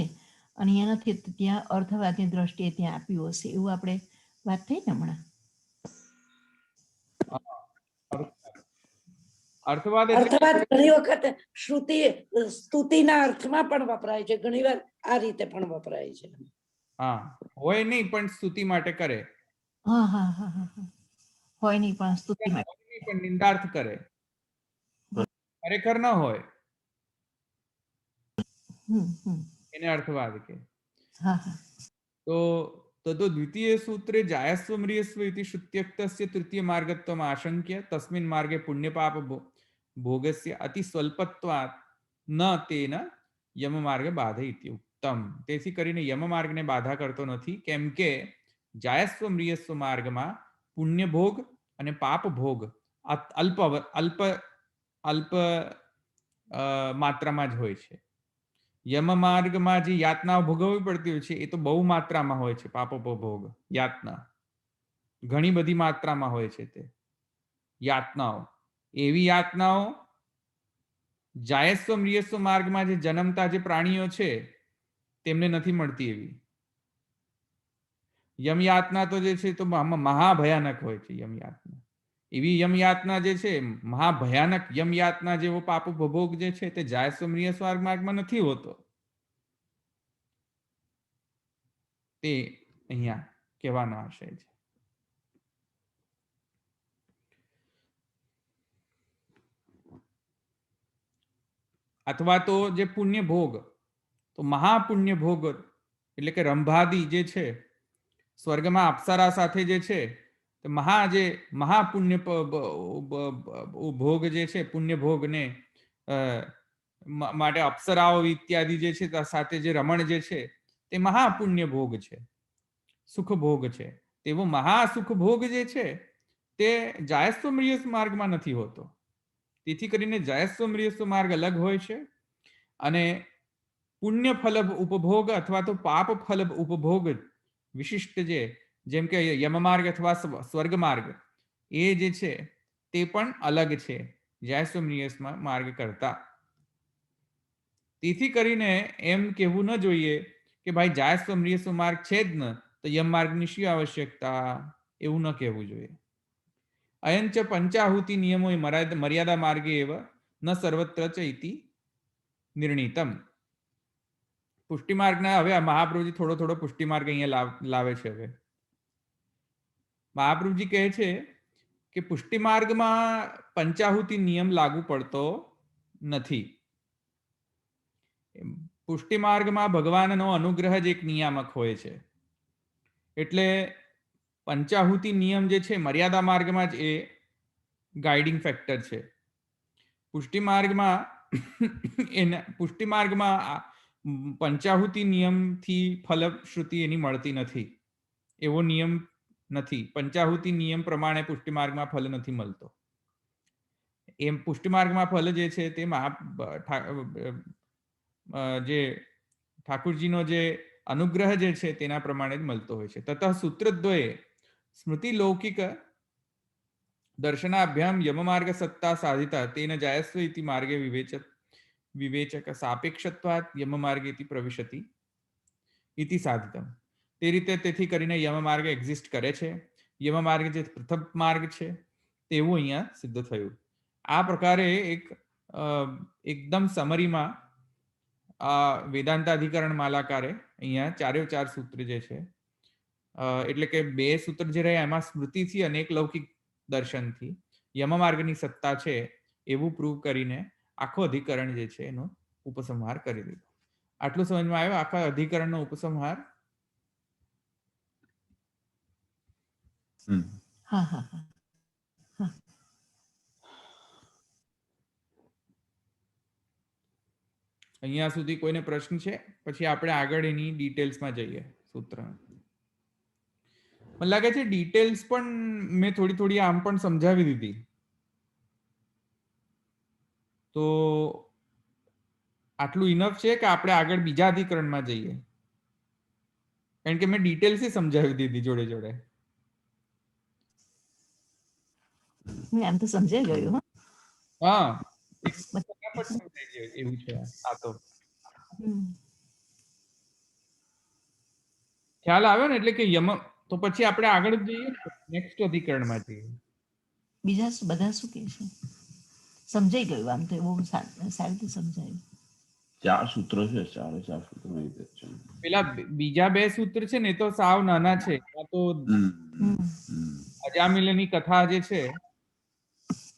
અને અહીંયા નથી, ત્યાં અર્થવાદની દ્રષ્ટિએ ત્યાં આપ્યું હશે એવું આપણે વાત થઈ ને હમણાં. અર્થવાદ ઘણી વખત સ્તુતિના અર્થમાં પણ વપરાય છે, ઘણી વાર આ રીતે પણ વપરાય છે. હા, હોય નહીં પણ સ્તુતિ માટે કરે. હોય નહીં પણ સ્તુતિ માટે, પણ નિંદાર્થ કરે. ખરેખર ન હોય હમ હમ એને અર્થવાદ કે. હા હા તો તતો દ્વિતીય સૂત્રે જાયસ્વ મ્રિયસ્વ ઇતિ શ્રુત્યક્તસ્ય તૃતીય માર્ગત્વમ આશંક્ય તસ્મિન માર્ગે પુણ્યપાપ ભોગસ્ય અતિ સ્વલ્પત્વાત ન તેન યમ માર્ગ બાધે ઇતિ ઉક્તમ. તેથી કરીને યમ માર્ગને બાધા કરતો નથી, કેમ કે જાયસ્વ મ્રિયસ્વ માર્ગમાં પુણ્ય ભોગ અને પાપ ભોગ અલ્પ અલ્પ અલ્પ માત્રામાં જ હોય છે. યમ માર્ગમાં જે યાતનાઓ ભોગવવી પડતી હોય છે એ તો બહુ માત્રામાં હોય છે. પાપોપભોગ યાતના ઘણી બધી માત્રામાં હોય છે. તે યાતનાઓ, એવી યાતનાઓ જાયસ્વ મ્રિયસ્વ માર્ગમાં જે જન્મતા જે પ્રાણીઓ છે તેમને નથી મળતી. એવી યમ યાતના તો જે છે તો મહાભયાનક હોય છે. યમ યાતના, એવી યમ યાતના જે છે મહાભયાનક યમ યાતના જેવો પાપ ભોગ જે છે તે જાયસ્વ મ્રિયસ્વ માર્ગમાં નથી હોતો. તે અહીંયા કહેવાનો આશય છે. અથવા તો જે પુણ્ય ભોગ, તો મહાપુણ્ય ભોગ એટલે કે રંભાદી જે છે સ્વર્ગમાં અપ્સરા સાથે જે છે તે મહાપુણ્ય ભોગ જે છે પુણ્ય ભોગને માટે અપ્સરાઓ ઇત્યાદિ જે છે સાથે જે રમણ જે છે તે મહાપુણ્ય ભોગ છે, સુખ ભોગ છે. તેવો મહાસુખ ભોગ જે છે તે જાયસ્વ મ્રિયસ્વ માર્ગમાં નથી હોતો. તેથી કરીને જાયસ્વ મ્રિયસ્વ માર્ગ અલગ હોય છે અને પુણ્ય ફલ ઉપભોગ અથવા તો પાપ ફલ ઉપભોગ વિશિષ્ટ જેમ કે યમ માર્ગ અથવા સ્વર્ગ માર્ગ એ જે છે તે પણ અલગ છે જાયસ્વ મ્રિયસ્વ માર્ગ કરતા. તેથી કરીને એમ કહેવું ન જોઈએ કે ભાઈ જાયસ્વ મ્રિયસ્વ માર્ગ છે જ ન તો યમ માર્ગની શી આવશ્યકતા, એવું ન કહેવું જોઈએ. અયંચ પંચાહુતિ નિયમો મર્યાદા માર્ગે એવ ન સર્વત્ર ચ ઇતિ નિર્ણિતમ. પુષ્ટિ માર્ગના હવે મહાપ્રભુજી થોડો પુષ્ટિ માર્ગ અહીંયા લાવે છે. હવે મહાપ્રભુજી કહે છે કે પુષ્ટિ માર્ગમાં પંચાહુતિ નિયમ લાગુ પડતો નથી. પુષ્ટિ માર્ગમાં ભગવાનનો અનુગ્રહ જ એક નિયામક હોય છે. એટલે પંચાહુતિ નિયમ જે છે મર્યાદા માર્ગમાં જ એ ગાઈડિંગ ફેક્ટર છે. પુષ્ટિ માર્ગમાં પંચાહુતિ નિયમથી ફલશ્રુતિ એની મળતી નથી. એવો નિયમ નથી. પંચાહુતિ નિયમ પ્રમાણે પુષ્ટિ માર્ગમાં ફલ નથી મળતો. એમ પુષ્ટિ માર્ગમાં ફલ જે છે તે જે ઠાકુરજીનો જે અનુગ્રહ જે છે તેના પ્રમાણે જ મળતો હોય છે. તતઃ સૂત્રદ્વયે સ્મૃતિ લૌકિક દર્શનાભ્યામ યમ માર્ગ સત્તા સાધિતા તેન જાયસ્વ ઇતિ માર્ગે વિવેચક સાપેક્ષત્વાત યમ માર્ગે ઇતિ પ્રવિશતિ ઇતિ સાધિતમ. તે રીતે તેથી કરીને યમ માર્ગ એક્ઝિસ્ટ કરે છે. યમ માર્ગ જે પ્રથમ માર્ગ છે તેવું અહીંયા સિદ્ધ થયું. આ પ્રકારે એકદમ સમરીમાં વેદાંતાધિકરણ માલાકારે અહીંયા ચારે સૂત્ર જે છે એટલે કે 2 સૂત્ર જે રહ્યા એમાં સ્મૃતિથી અને એક લૌકિક દર્શનથી યમ માર્ગની સત્તા છે એવું પ્રૂવ કરીને આખો અધિકરણ જે છે એનો ઉપસંહાર કરી દીધો. આટલું સમજમાં આવ્યું આખા અધિકરણનો ઉપસંહાર? હા હા હા અહીંયા સુધી કોઈને પ્રશ્ન છે? પછી આપણે આગળ એની ડિટેલ્સમાં જઈએ. સૂત્ર મને લાગે છે ડિટેલ્સ પણ મેં થોડી આમ પણ સમજાવી દીધી. તો આટલું ઇનફ છે કે આપણે આગળ બીજા અધિકરણમાં જઈએ? કારણ કે મેં ડિટેલ્સ સમજાવી દીધી જોડે જોડે. આમ તો સમજાઈ ગયું. હા, ફટાફટ સમજાઈ ગયું એવું છે. આ તો ખ્યાલ આવ્યો ને? એટલે કે યમ તો પછી આપણે આગળ જઈએ નેક્સ્ટ અધિકરણમાં જઈએ. બીજા બધા શું કહે છે? સમજાઈ ગયું. આમ તો બહુ સારી રીતે સમજાયું. 4 સૂત્રો છે. 4 સૂત્રો પેલા બીજા 2 સૂત્ર છે ને એ તો સાવ નાના છે. આ તો અજામિલની કથા જે છે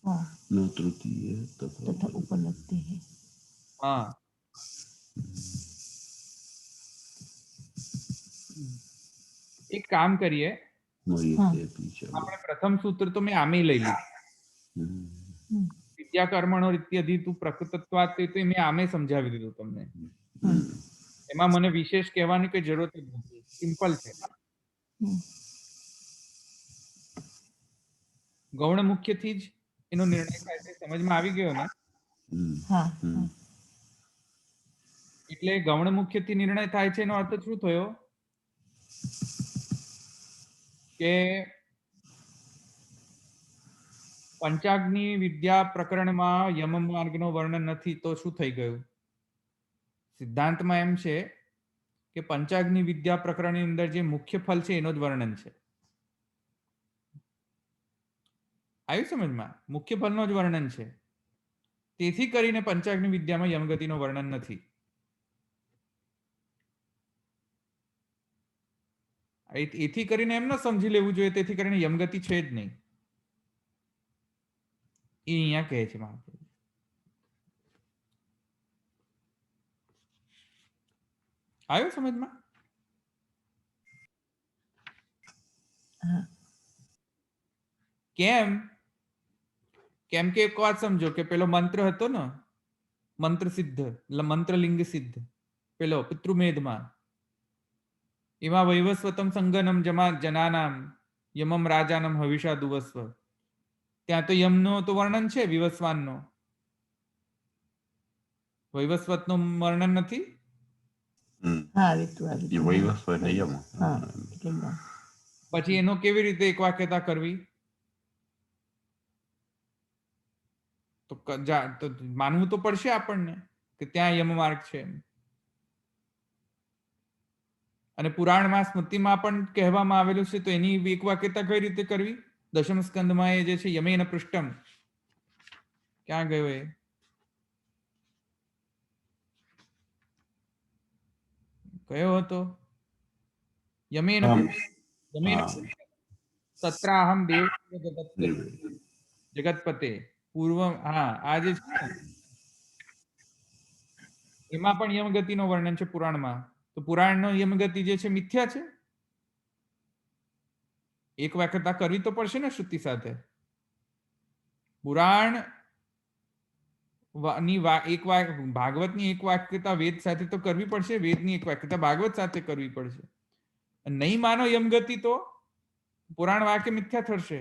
હા न तृतीय तथा તથા ઉપલબ્ધિ હે. હા, એક કામ કરીએ, मयते पीछे આપણે પ્રથમ સૂત્ર તો મેં આમે લઈ લીધું, હમ. વિદ્યા કર્મણો ઇત્યાદિ તું પ્રકૃતત્વાત, તે તો મેં આમે સમજાવી દીધું તમને. હમ. એમાં મને વિશેષ કહેવાની કોઈ જરૂરત જ નથી, સિમ્પલ છે. હમ. ગૌણ મુખ્યથી જ એનો નિર્ણય થાય છે, સમજમાં આવી ગયો ને? હા હા એટલે ગૌણ મુખ્યથી નિર્ણય થાય છે એનો અર્થ શું થયો કે પંચાગ્નિ વિદ્યા પ્રકરણમાં યમ માર્ગનો વર્ણન નથી, તો શું થઈ ગયું? સિદ્ધાંતમાં એમ છે કે પંચાગ્નિ વિદ્યા પ્રકરણની અંદર જે મુખ્ય ફલ છે એનો જ વર્ણન છે. આવ્યું સમજમાં? મુખ્ય ફલનો જ વર્ણન છે. તેથી કરીને પંચાગ્નિ વિદ્યામાં યમગતિનો વર્ણન નથી. એથી કરીને એમ ન સમજી લેવું જોઈએ તેથી કરીને યમગતિ છે જ નહીં, એ અહીંયા કહે છે મહાપ્રભુ. આવ્યું સમજમાં? હા કેમ? કેમ કે એક વાત સમજો કે પેલો મંત્ર હતો ને, મંત્ર સિદ્ધ, મંત્રલિંગ સિદ્ધ, પેલો પિતૃમેધમાં, એમાં વૈવસ્વતમ સંગનમ જનાનામ યમમ રાજાનમ હવિષા દુવસ્વ, ત્યાં તો યમનો તો વર્ણન છે, વિવસ્વાનનો. વૈવસ્વતનું વર્ણન નથી. હા વિતું આ ये વિતું वही હા. वस्तु है नियम હા એટલે પછી એનો કેવી રીતે એક વાક્યતા કરવી? તો તો માનવું તો પડશે આપણને કે ત્યાં યમ માર્ગ છે. અને પુરાણમાં સ્મૃતિમાં પણ કહેવામાં આવેલું છે, તો એની એક વાક્યતા કઈ રીતે કરવી? દશમ સ્કંદમાં એ જે છે યમેન પૃષ્ઠમ, ક્યાં ગયો એ? કયો હતો? યમેન યમેન તત્રાહમ દેવ જગતપતે પૂર્વ. હા, આ જે છે ને એમાં પણ યમગતિનો વર્ણન છે પુરાણમાં. તો પુરાણનો યમગતિ જે છે મિથ્યા છે. એક વાક્યતા કરવી તો પડશે ને શ્રુતિ સાથે. પુરાણ ભાગવતની એક વાક્યતા વેદ સાથે તો કરવી પડશે, વેદની એક વાક્યતા ભાગવત સાથે કરવી પડશે. નહીં માનો યમગતિ તો પુરાણ વાક્ય મિથ્યા થશે.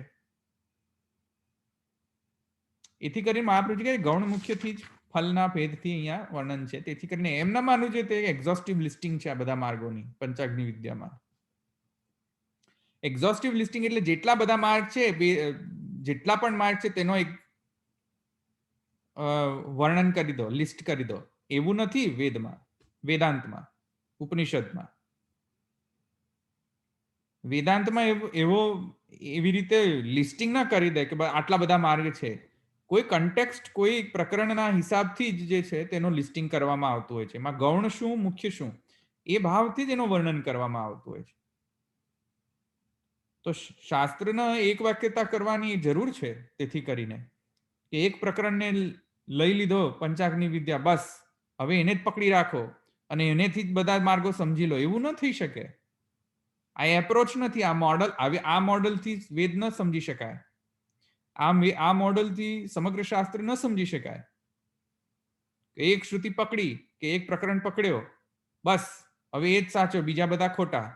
એથી કરીને મહાપ્રભુજી કહે ગૌણ મુખ્યથી જ ફલના ભેદથી અહીંયા વર્ણન છે. તેથી કરીને એમ ના માનવું જોઈએ તે એક્ઝોસ્ટિવ લિસ્ટિંગ છે આ બધા માર્ગોની પંચાગ્નિ વિદ્યામાં. એક્ઝોસ્ટિવ લિસ્ટિંગ એટલે જેટલા બધા માર્ગ છે, જેટલા પણ માર્ગ છે તેનો એક વર્ણન કરી દો, લિસ્ટ કરી દો. એવું નથી વેદમાં, વેદાંતમાં, ઉપનિષદમાં. વેદાંતમાં એવી રીતે લિસ્ટિંગ ના કરી દે કે આટલા બધા માર્ગ છે. કોઈ કન્ટેક્સ્ટ, કોઈ પ્રકરણના હિસાબથી જ જે છે તેનો લિસ્ટિંગ કરવામાં આવતું હોય છે. એમાં ગૌણ શું, મુખ્ય શું, એ ભાવથી જ એનું વર્ણન કરવામાં આવતું હોય છે. તો શાસ્ત્રના એક વાક્યતા કરવાની જરૂર છે. તેથી કરીને કે એક પ્રકરણને લઈ લીધો પંચાગ્નિ વિદ્યા, બસ હવે એને જ પકડી રાખો અને એનેથી જ બધા માર્ગો સમજી લો, એવું ન થઈ શકે. આ એપ્રોચ નથી. આ મોડલ, આ મોડલથી વેદ ન સમજી શકાય. આ મોડલથી સમગ્ર શાસ્ત્ર ન સમજી શકાય. એક શ્રુતિ પકડી કે એક પ્રકરણ પકડ્યો, બસ હવે એ જ સાચો, બીજા બધા ખોટા.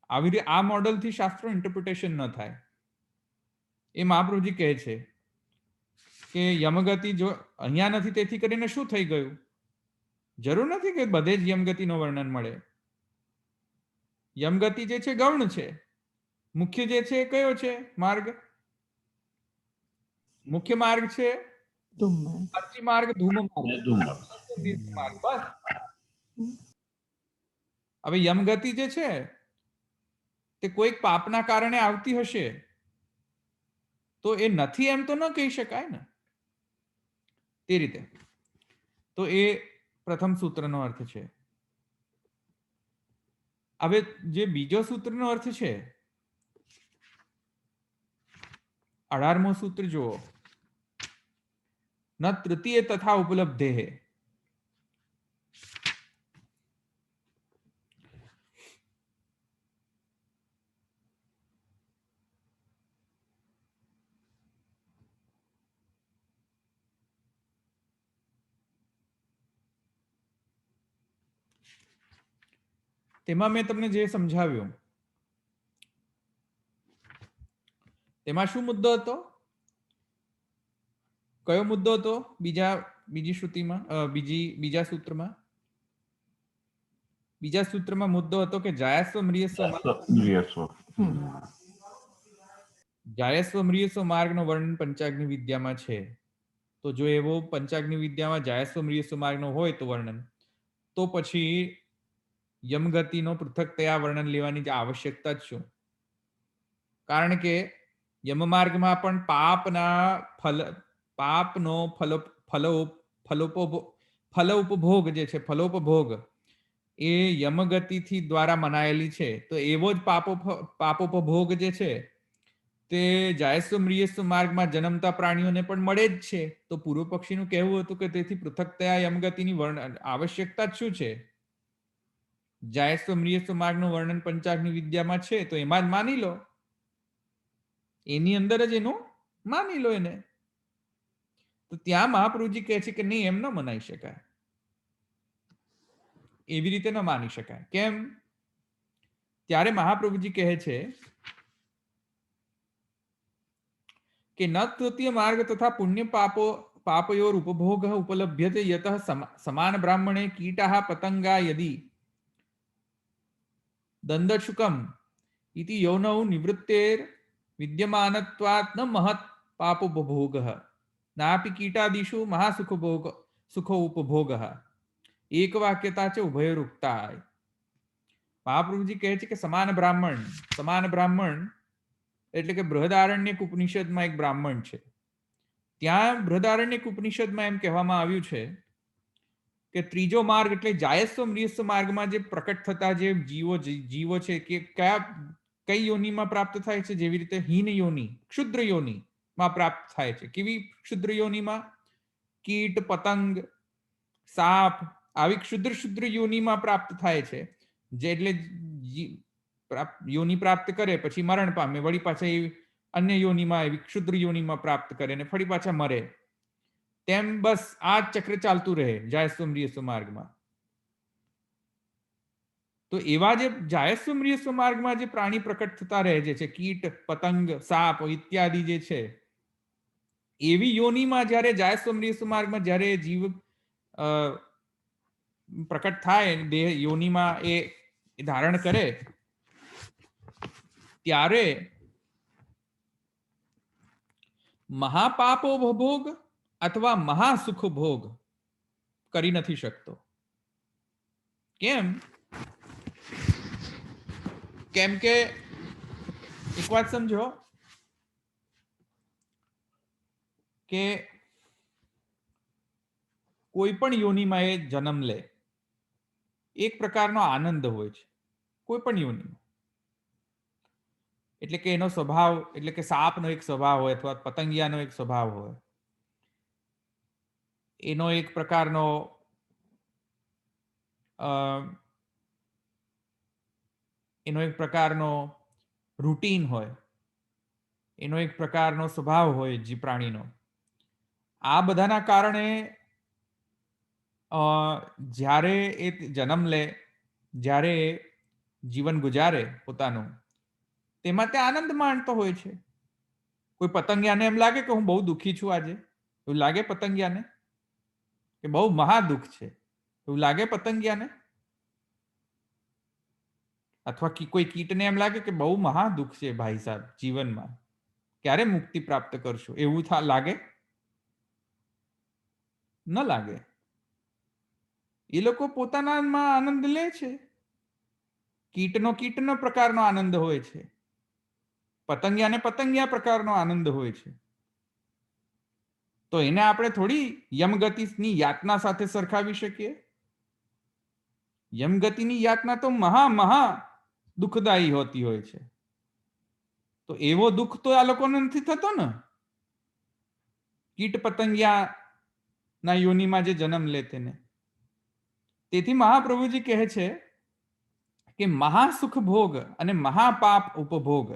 આવી રીતે આ મોડલથી શાસ્ત્રો ઇન્ટરપ્રિટેશન ન થાય. એ મહાપ્રભુજી કહે છે કે યમગતિ જો અહીંયા નથી, તેથી કરીને શું થઈ ગયું? જરૂર નથી કે બધે જ યમગતિનું વર્ણન મળે. યમગતિ જે છે ગૌણ છે. મુખ્ય જે છે કયો છે માર્ગ? મુખ્ય માર્ગ છે અર્ચી માર્ગ, ધૂમ માર્ગ, બસ. હવે યમગતિ જે છે તે કોઈક પાપના કારણે આવતી હશે તો એ નથી એમ તો ન કહી શકાય ને. તે રીતે તો એ પ્રથમ સૂત્રનો અર્થ છે. હવે જે બીજો સૂત્રનો અર્થ છે 18મો સૂત્ર જુઓ, ન તૃતીય તથા ઉપલબ્ધે. તેમાં મેં તમને જે સમજાવ્યું તેમાં શું મુદ્દો હતો? કયો મુદ્દો હતો? બીજી શ્રુતિમાં, બીજા સૂત્રમાં મુદ્દો હતો કે જાયસ્વ મૃયસ્વ માર્ગનો વર્ણન પંચાગ્નિ વિદ્યામાં છે. તો જો એવો પંચાગ્નિ વિદ્યામાં જાયસ્વ મૃયસ્વ માર્ગનો હોય તો વર્ણન, તો પછી યમગતિનો પૃથકતયા વર્ણન લેવાની જે આવશ્યકતા જ શું? કારણ કે યમ માર્ગમાં પણ પાપનો ફલોપભોગ જે છે, ફલોપભોગ એ યમગતિથી દ્વારા મનાયેલી છે. તો એવો જ પાપોપભોગ જે છે તે જાયસ્વ મૃયસ્વ માર્ગમાં જન્મતા પ્રાણીઓને પણ મળે જ છે. તો પૂર્વ પક્ષીનું કહેવું હતું કે તેથી પૃથકતયા યમગતિની આવશ્યકતા જ શું છે? જાયસ્વ મૃયસ્વ માર્ગનું વર્ણન પંચાગ્નિ વિદ્યામાં છે તો એમાં જ માની લો, એની અંદર જ એનું માની લો એને. તો ત્યાં મહાપ્રભુજી કહે છે કે નહીં, એમ ન મનાઈ શકાય, એવી રીતે ન માની શકાય. કેમ? ત્યારે મહાપ્રભુજી કહે છે કે ન તૃતીય માર્ગ તથા પુણ્ય પાપયોર ઉપભોગ ઉપલભ્યતે યતઃ સમાન બ્રાહ્મણે કીટાહ પતંગા યદી દંડશુકમ ઇતિ યૌનૌ નિવૃત્તેર વિદ્યમાનત્વાत् ન મહત પાપોપભોગઃ નાપી કીટાદિષુ સુખો ઉપભોગઃ એકવાક્યતા છે ઉભયોરુક્તા. મહાપ્રભુજી કહે છે કે સમાન બ્રાહ્મણ એટલે કે બૃહદારણ્યક ઉપનિષદમાં એક બ્રાહ્મણ છે. ત્યાં બૃહદારણ્યક ઉપનિષદમાં એમ કહેવામાં આવ્યું છે કે ત્રીજો માર્ગ એટલે જાયસ્વ મૃયસ્વ માર્ગમાં જે પ્રકટ થતા જે જીવો છે કે કઈ યોનિમાં પ્રાપ્ત થાય છે? જેવી રીતે હીન યોનિ, ક્ષુદ્ર યોનિમાં પ્રાપ્ત થાય છે. કેવી ક્ષુદ્ર યોનિમાં? કીટ, પતંગ, સાપ આવી ક્ષુદ્ર યોનિમાં પ્રાપ્ત થાય છે. જે એટલે યોનિ પ્રાપ્ત કરે પછી મરણ પામે, વળી પાછા અન્ય યોનિમાં એવી ક્ષુદ્ર યોનિમાં પ્રાપ્ત કરે ને ફરી પાછા મરે. તેમ બસ આ ચક્ર ચાલતું રહે જાયસ્વ મૃયસ્વ માર્ગમાં. તો એવા જે જાયસ્વ મૃયસ્વ માર્ગમાં જે પ્રાણી પ્રકટ થતા રહે છે, કીટ, પતંગ, સાપ ઇત્યાદિ જે છે, એવી યોનિમાં જ્યારે જાયસ્વ મૃયસ્વ માર્ગમાં જ્યારે જીવ પ્રકટ થાય, દેહ યોનિમાં એ ધારણ કરે, ત્યારે મહાપાપો ભોગ અથવા મહાસુખ ભોગ કરી નથી શકતો. કેમ? કેમ કે એક વાત સમજો કે કોઈ પણ યોનિમાં એ જન્મ લે, એક પ્રકારનો આનંદ હોય છે કોઈ પણ યોનિમાં. એટલે કે એનો સ્વભાવ, એટલે કે સાપનો એક સ્વભાવ હોય અથવા પતંગિયાનો એક સ્વભાવ હોય, એનો એક પ્રકારનો રૂટીન હોય, એનો એક પ્રકારનો સ્વભાવ હોય જે પ્રાણીનો. આ બધાના કારણે જ્યારે એ જન્મ લે, જ્યારે જીવન ગુજારે પોતાનું, તેમાં તે આનંદ માણતો હોય છે. કોઈ પતંગિયાને એમ લાગે કે હું બહુ દુઃખી છું આજે, એવું લાગે પતંગિયાને? કે બહુ મહાદુઃખ છે એવું લાગે પતંગિયાને? અથવા કોઈ કીટને એમ લાગે કે બહુ મહાદુઃખ છે ભાઈ સાહેબ જીવનમાં, ક્યારે મુક્તિ પ્રાપ્ત કરશો, એવું લાગે? ન લાગે. એ લોકો પોતાનામાં આનંદ લે છે. કીટનો પ્રકારનો આનંદ હોય છે, પતંગિયાને પતંગિયા પ્રકારનો આનંદ હોય છે. તો એને આપણે થોડી યમગતિની યાતના સાથે સરખાવી શકીએ? યમગતિની યાતના તો મહા દુઃખદાયી હોતી હોય છે. તો એવો દુઃખ તો આ લોકોને નથી થતો ને, કીટ પતંગિયા ના યોનિમાં જે જન્મ લે તેને. તેથી મહાપ્રભુજી કહે છે કે મહાસુખ ભોગ અને મહાપાપ ઉપભોગ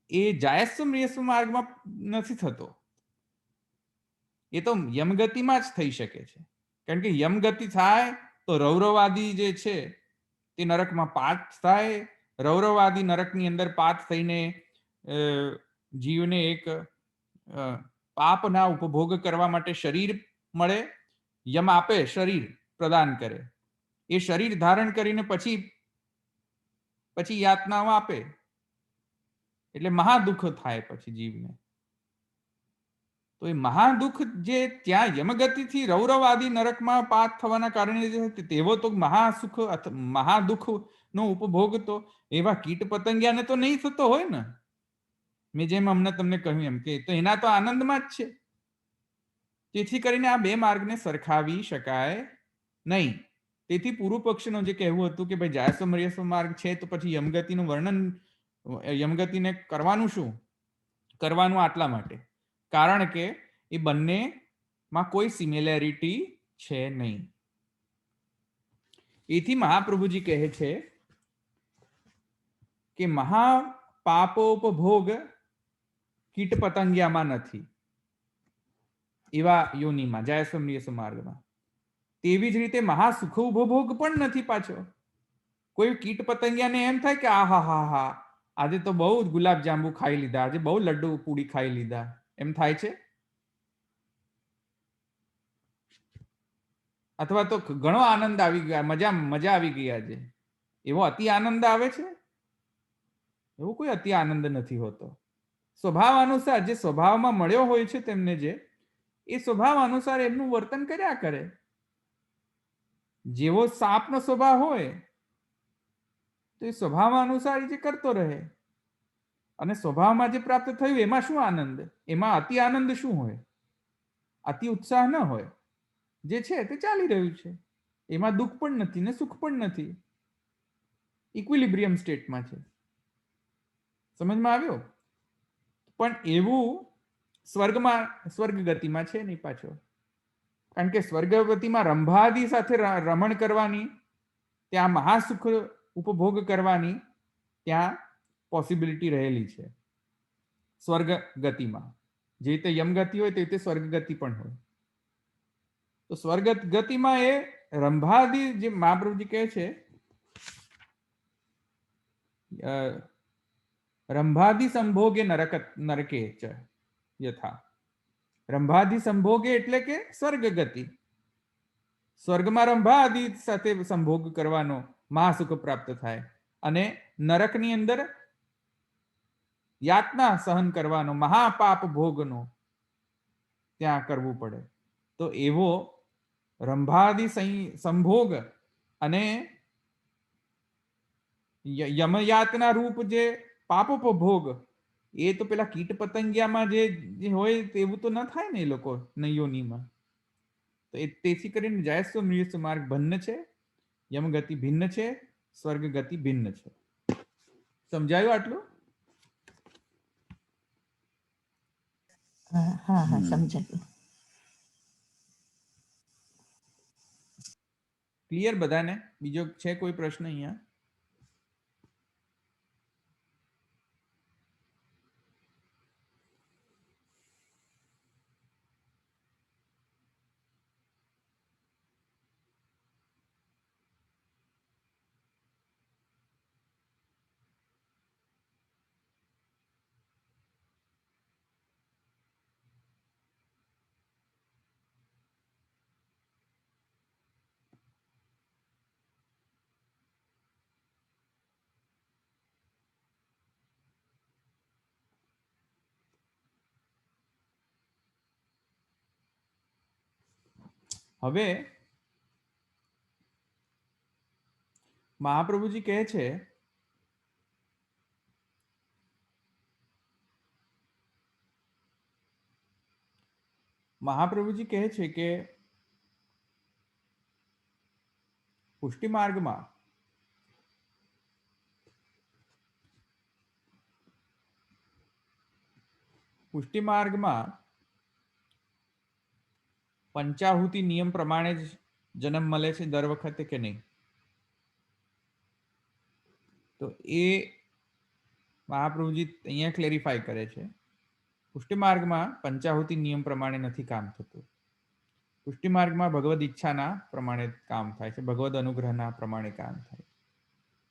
એ જાયસ્વ માર્ગમાં નથી થતો, એ તો યમગતિમાં જ થઈ શકે છે. કારણ કે યમગતિ થાય તો રૌરવાદી જે છે તે નરકમાં પાત થાય. રૌરવાદી નરકની અંદર પાત થઈને જીવને એક પાપના ઉપભોગ કરવા માટે શરીર મળે. યમ આપે, શરીર પ્રદાન કરે. એ શરીર ધારણ કરીને પછી યાતનાઓ આપે, એટલે મહાદુઃખ થાય પછી જીવને. તો એ મહાદુઃખ જે ત્યાં યમગતિથી રૌરવાદી નરકમાં પાત થવાના કારણે જે તેવો તો મહાસુખ મહાદુઃખ નો ઉપભોગ તો એવા કીટ પતંગિયાને તો નહીં થતો હોય ને. મેં જેમ હમણાં તમને કહ્યું એમ કે તો એના તો આનંદમાં જ છે. તેથી કરીને આ બે માર્ગને સરખાવી શકાય નહીં. તેથી પૂર્વ પક્ષનો જે કહેવું હતું કે ભાઈ જાયસ્વ માર્ગ છે તો પછી યમગતિનું વર્ણન, યમગતિને કરવાનું શું? કરવાનું આટલા માટે કારણ કે એ બંનેમાં કોઈ સિમિલેરિટી છે નહીં. એથી મહાપ્રભુજી કહે છે કે મહાપાપોપભોગ કીટ પતંગિયામાં નથી, એવા યોનિમાં જાયસ્વ માર્ગમાં. તેવી જ રીતે મહાસુખ ઉપભોગ પણ નથી પાછો. કોઈ કીટ પતંગિયાને એમ થાય કે આહા હા હા આજે તો બહુ ગુલાબ જાંબુ ખાઈ લીધા, આજે બહુ લડ્ડુ પૂડી ખાઈ લીધા, એમ થાય છે. અથવા તો ઘણો આનંદ આવી ગયા, મજા આવી ગઈ આજે, એવો અતિ આનંદ આવે છે? એવો કોઈ અતિ આનંદ નથી હોતો. સ્વભાવ અનુસાર જે સ્વભાવમાં મળ્યો હોય છે તેમને જે એ સ્વભાવ અનુસાર એમનું વર્તન કર્યા કરે. જેવો સાપનો સ્વભાવ હોય તો એ સ્વભાવ અનુસાર જે કરતો રહે. અને સ્વભાવમાં જે પ્રાપ્ત થયું એમાં શું આનંદ? એમાં અતિ આનંદ શું હોય? અતિ ઉત્સાહ ન હોય. જે છે તે ચાલી રહ્યું છે, એમાં દુઃખ પણ નથી ને સુખ પણ નથી, ઇક્વિલિબ્રિયમ સ્ટેટમાં છે. સમજમાં આવ્યો? પણ એવું સ્વર્ગ ગતિમાં છે નહીં પાછો. કારણ કે સ્વર્ગ ગતિમાં રંભાદી સાથે રમણ કરવાની, ત્યાં મહાસુખ ઉપભોગ કરવાની ત્યાં પોસિબિલિટી રહેલી છે સ્વર્ગ ગતિમાં. જે રીતે યમગતિ હોય તે રીતે સ્વર્ગ ગતિ પણ હોય. તો સ્વર્ગ ગતિમાં એ રંભાદી જે મહાપ્રભુજી કહે છે રંભાદી સંભોગે નરકે ચ યથા. રંભાદી સંભોગે એટલે કે સ્વર્ગ ગતિ. સ્વર્ગમાં રંભાદી સાથે સંભોગ કરવાનો મહાસુખ પ્રાપ્ત થાય, અને નરકની અંદર યાતના સહન કરવાનો મહાપાપ ભોગનો ત્યાં કરવું પડે. તો એવો રંભાદી સંભોગ અને યમયાતના રૂપ જે પાપોપભોગ એ તો પેલા કીટ પતંગિયામાં જે હોય તેવું તો ન થાય ને એ લોકો નયોનીમાં. તો તેથી કરીને જાયસ્વ માર્ગ ભિન્ન છે, યમગતિ ભિન્ન છે, સ્વર્ગ ગતિ ભિન્ન છે. સમજાયું આટલું? હા હા સમજાયું. ક્લિયર બધાને? બીજો છે કોઈ પ્રશ્ન અહીંયા? હવે મહાપ્રભુજી કહે છે કે પુષ્ટિ માર્ગમાં પુષ્ટિ માર્ગમાં પંચાહુતિ નિયમ પ્રમાણે જ જન્મ મળે છે દર વખતે કે નહીં? તો એ મહાપ્રભુજી અહીંયા ક્લેરિફાય કરે છે. પુષ્ટિ માર્ગમાં પંચાહુતિ નિયમ પ્રમાણે નથી કામ થતું. પુષ્ટિ માર્ગમાં ભગવદ ઈચ્છાના પ્રમાણે કામ થાય છે, ભગવદ અનુગ્રહના પ્રમાણે કામ થાય.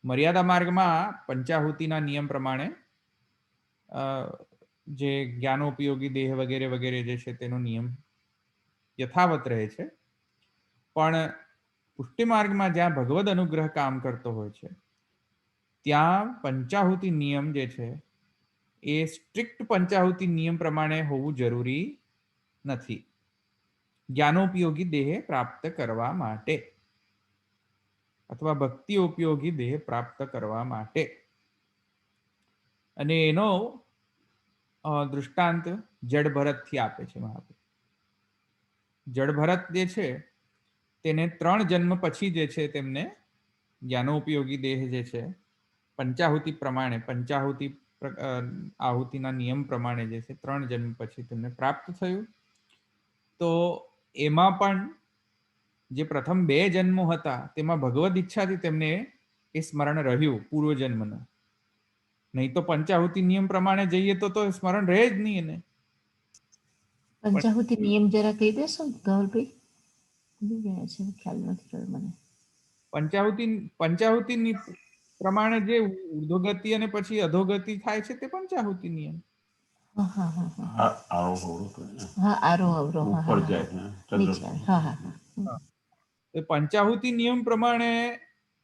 મર્યાદા માર્ગમાં પંચાહુતિના નિયમ પ્રમાણે જે જ્ઞાનોપયોગી દેહ વગેરે વગેરે જે છે તેનો નિયમ યથાવત રહે છે. પણ પુષ્ટિ માર્ગમાં જ્યાં ભગવદ અનુગ્રહ કામ કરતો હોય છે ત્યાં પંચાહુતિ નિયમ જે છે એ સ્ટ્રિક્ટ પંચાહુતિ નિયમ પ્રમાણે હોવું જરૂરી નથી જ્ઞાનોપયોગી દેહ પ્રાપ્ત કરવા માટે અથવા ભક્તિ ઉપયોગી દેહ પ્રાપ્ત કરવા માટે. અને એનો દૃષ્ટાંત જડ ભરતથી આપે છે મહાપ્રભુ. જડ ભરત જે છે તેને 3 જન્મ પછી જે છે તેમને જ્ઞાનોપયોગી દેહ જે છે પંચાહુતિ પ્રમાણે પંચાહુતિ આહુતિના નિયમ પ્રમાણે જે છે 3 જન્મ પછી તેમને પ્રાપ્ત થયું. તો એમાં પણ જે પ્રથમ 2 જન્મો હતા તેમાં ભગવદ ઈચ્છાથી તેમને એ સ્મરણ રહ્યું પૂર્વજન્મનું. નહીં તો પંચાહુતિ નિયમ પ્રમાણે જઈએ તો સ્મરણ રહે જ નહીં એને. પંચાહુતિ નિયમ જરા કહી દેશો ધવલભાઈ? ભૂલી ગયા છે, ખ્યાલ નથી રહ્યો મને. પંચાહુતિ પ્રમાણે જે ઉર્ધ્વગતિ અને પછી અધોગતિ થાય છે તે પંચાહુતિ નિયમ. હા હા હા હા આરોહ અવરોહ કહે ને. હા, આરોહ અવરોહ, હા ઉપર હા જાય હા, છે, નીચે આવે. હા હા હા. એ પંચાહુતિ નિયમ પ્રમાણે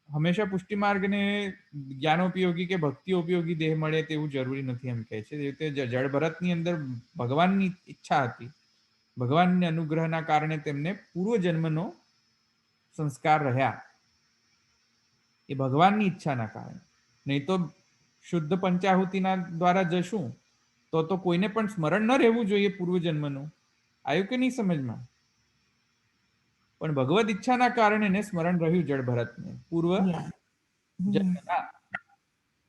હંમેશા પુષ્ટિ માર્ગને જ્ઞાનોપયોગી કે ભક્તિ ઉપયોગી દેહ મળે તેવું જરૂરી નથી એમ કહે છે. એ રીતે જળ ભરતની અંદર ભગવાનની ઈચ્છા હતી, ભગવાનના અનુગ્રહના કારણે તેમને પૂર્વજન્મનો સંસ્કાર રહ્યા, એ ભગવાનની ઈચ્છાના કારણે. નહીં તો શુદ્ધ પંચાહુતિના દ્વારા જશું તો કોઈને પણ સ્મરણ ન રહેવું જોઈએ પૂર્વજન્મનું. આવ્યું કે નહીં સમજમાં? પણ ભગવદ ઈચ્છાના કારણે એને સ્મરણ રહ્યું જળ ભરતને પૂર્વ જન્મના.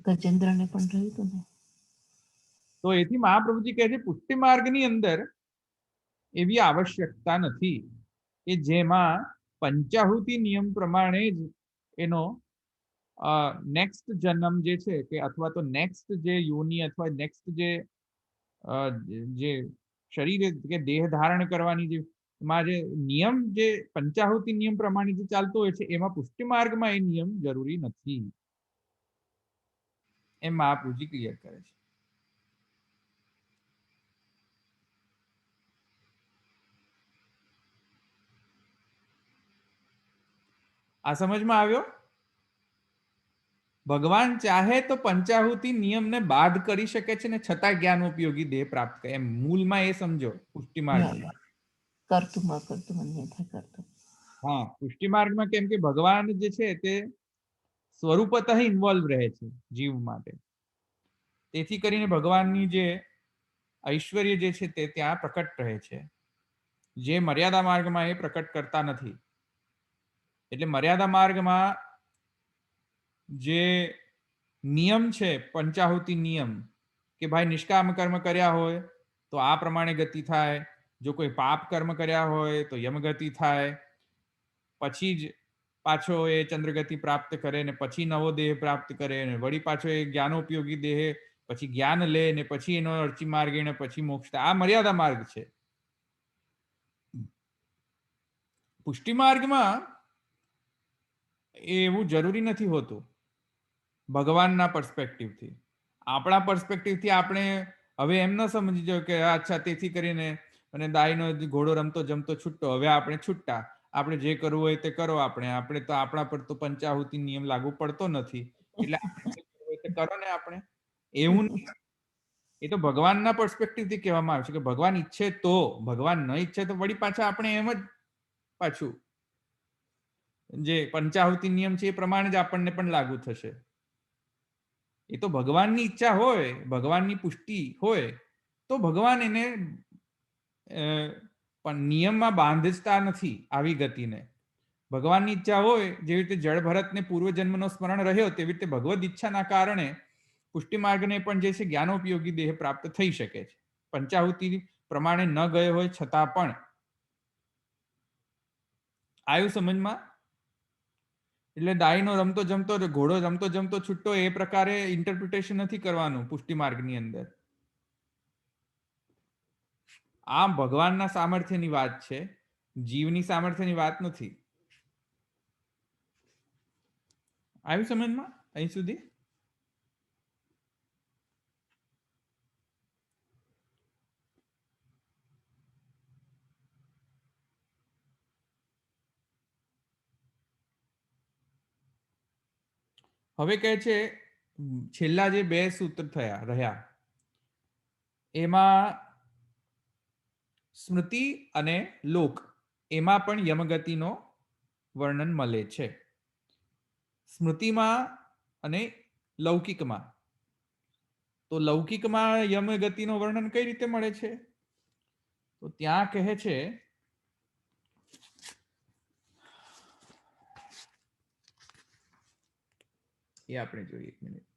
ગજેન્દ્રને પણ રહ્યું હતું ને. તો એથી મહાપ્રભુજી કહે છે પુષ્ટિ માર્ગની અંદર એવી આવશ્યકતા નથી કે જેમાં પંચાહુતિ નિયમ પ્રમાણે જ એનો નેક્સ્ટ જન્મ જે છે કે અથવા તો નેક્સ્ટ જે યોની અથવા નેક્સ્ટ જે શરીર કે દેહ ધારણ કરવાની જે માં જે નિયમ જે પંચાહુતિ નિયમ પ્રમાણે જે ચાલતો હોય છે એમાં પુષ્ટિ માર્ગમાં એ નિયમ જરૂરી નથી એમ મહાપ્રભુજી ક્લિયર કરે છે. આ સમજમાં આવ્યો? ભગવાન ચાહે તો પંચાહુતિ નિયમને બાદ કરી શકે છે ને છતાં જ્ઞાન ઉપયોગી દેહ પ્રાપ્ત કરે. એમ મૂળમાં એ સમજો પુષ્ટિ માર્ગમાં. હા, પુષ્ટિ માર્ગમાં કેમ કે ભગવાન જે છે તે સ્વરૂપતઃ ઇન્વોલ્વ રહે છે જીવ માટે. તેથી કરીને ભગવાનની જે ઐશ્વર્ય જે છે તે ત્યાં પ્રકટ રહે છે, જે મર્યાદા માર્ગમાં એ પ્રકટ કરતા નથી. એટલે મર્યાદા માર્ગમાં જે નિયમ છે પંચાહુતિ નિયમ કે ભાઈ નિષ્કામ કર્મ કર્યા હોય તો આ પ્રમાણે ગતિ થાય, જો કોઈ પાપ કર્મ કર્યા હોય તો યમગતિ થાય, પછી જ પાછો એ ચંદ્રગતિ પ્રાપ્ત કરે ને પછી નવો દેહ પ્રાપ્ત કરે ને વળી પાછો એ જ્ઞાનોપયોગી દેહ પછી જ્ઞાન લે ને પછી એનો અર્ચી માર્ગે ને પછી મોક્ષ. આ મર્યાદા માર્ગ છે. પુષ્ટિ માર્ગમાં એવું જરૂરી નથી હોતું ભગવાનના પર્સપેક્ટિવથી. આપણા પર્સપેક્ટિવથી આપણે હવે એમ ન સમજી જાવ કે અચ્છા તેથી કરીને અને દાઈનો ઘોડો રમતો જમતો છૂટતો, હવે આપણે છૂટતા, આપણે જે કરવું હોય તે કરો. આપણે તો આપણા પર તો પંચાહુતિ નિયમ લાગુ પડતો નથી એટલે આપણે જે કરવું હોય તે કરો ને. આપણે એવું નહીં. એ તો ભગવાનના પર્સપેક્ટિવથી કહેવામાં આવે છે કે ભગવાન ઈચ્છે તો, ભગવાન ન ઈચ્છે તો વળી પાછા આપણે એમ જ પાછું જે પંચાહુતિ નિયમ છે એ પ્રમાણે જ આપણને પણ લાગુ થશે. એ તો ભગવાનની ઈચ્છા હોય, ભગવાનની પુષ્ટિ હોય તો ભગવાન એને પણ નિયમમાં બાંધતા નથી આવી ગતિને. ભગવાનની ઈચ્છા હોય, જેવી રીતે જળ ભરતને પૂર્વજન્મનો સ્મરણ રહ્યો તેવી રીતે ભગવદ ઈચ્છાના કારણે પુષ્ટિ માર્ગને પણ જે છે જ્ઞાનોપયોગી દેહ પ્રાપ્ત થઈ શકે છે. પંચાહુતિ પ્રમાણે ન ગયો હોય છતાં પણ આવ્યું સમજમાં? એટલે દાઈનો રમતો જમતો ઘોડો રમતો જમતો છૂટો એ પ્રકારે ઇન્ટરપ્રિટેશન નથી કરવાનું પુષ્ટિ માર્ગની અંદર. આ ભગવાનના સામર્થ્યની વાત છે, જીવની સામર્થ્યની વાત નથી. આવ્યું સમજમાં અહીં સુધી? હવે કહે છે છેલ્લા જે 2 સૂત્ર રહ્યા એમાં સ્મૃતિ અને લોક એમાં પણ યમગતિનો વર્ણન મળે છે. સ્મૃતિમાં અને લૌકિકમાં. તો લૌકિકમાં યમગતિનો વર્ણન કઈ રીતે મળે છે? તો ત્યાં કહે છે એ આપણે જોઈએ, 1 મિનિટ.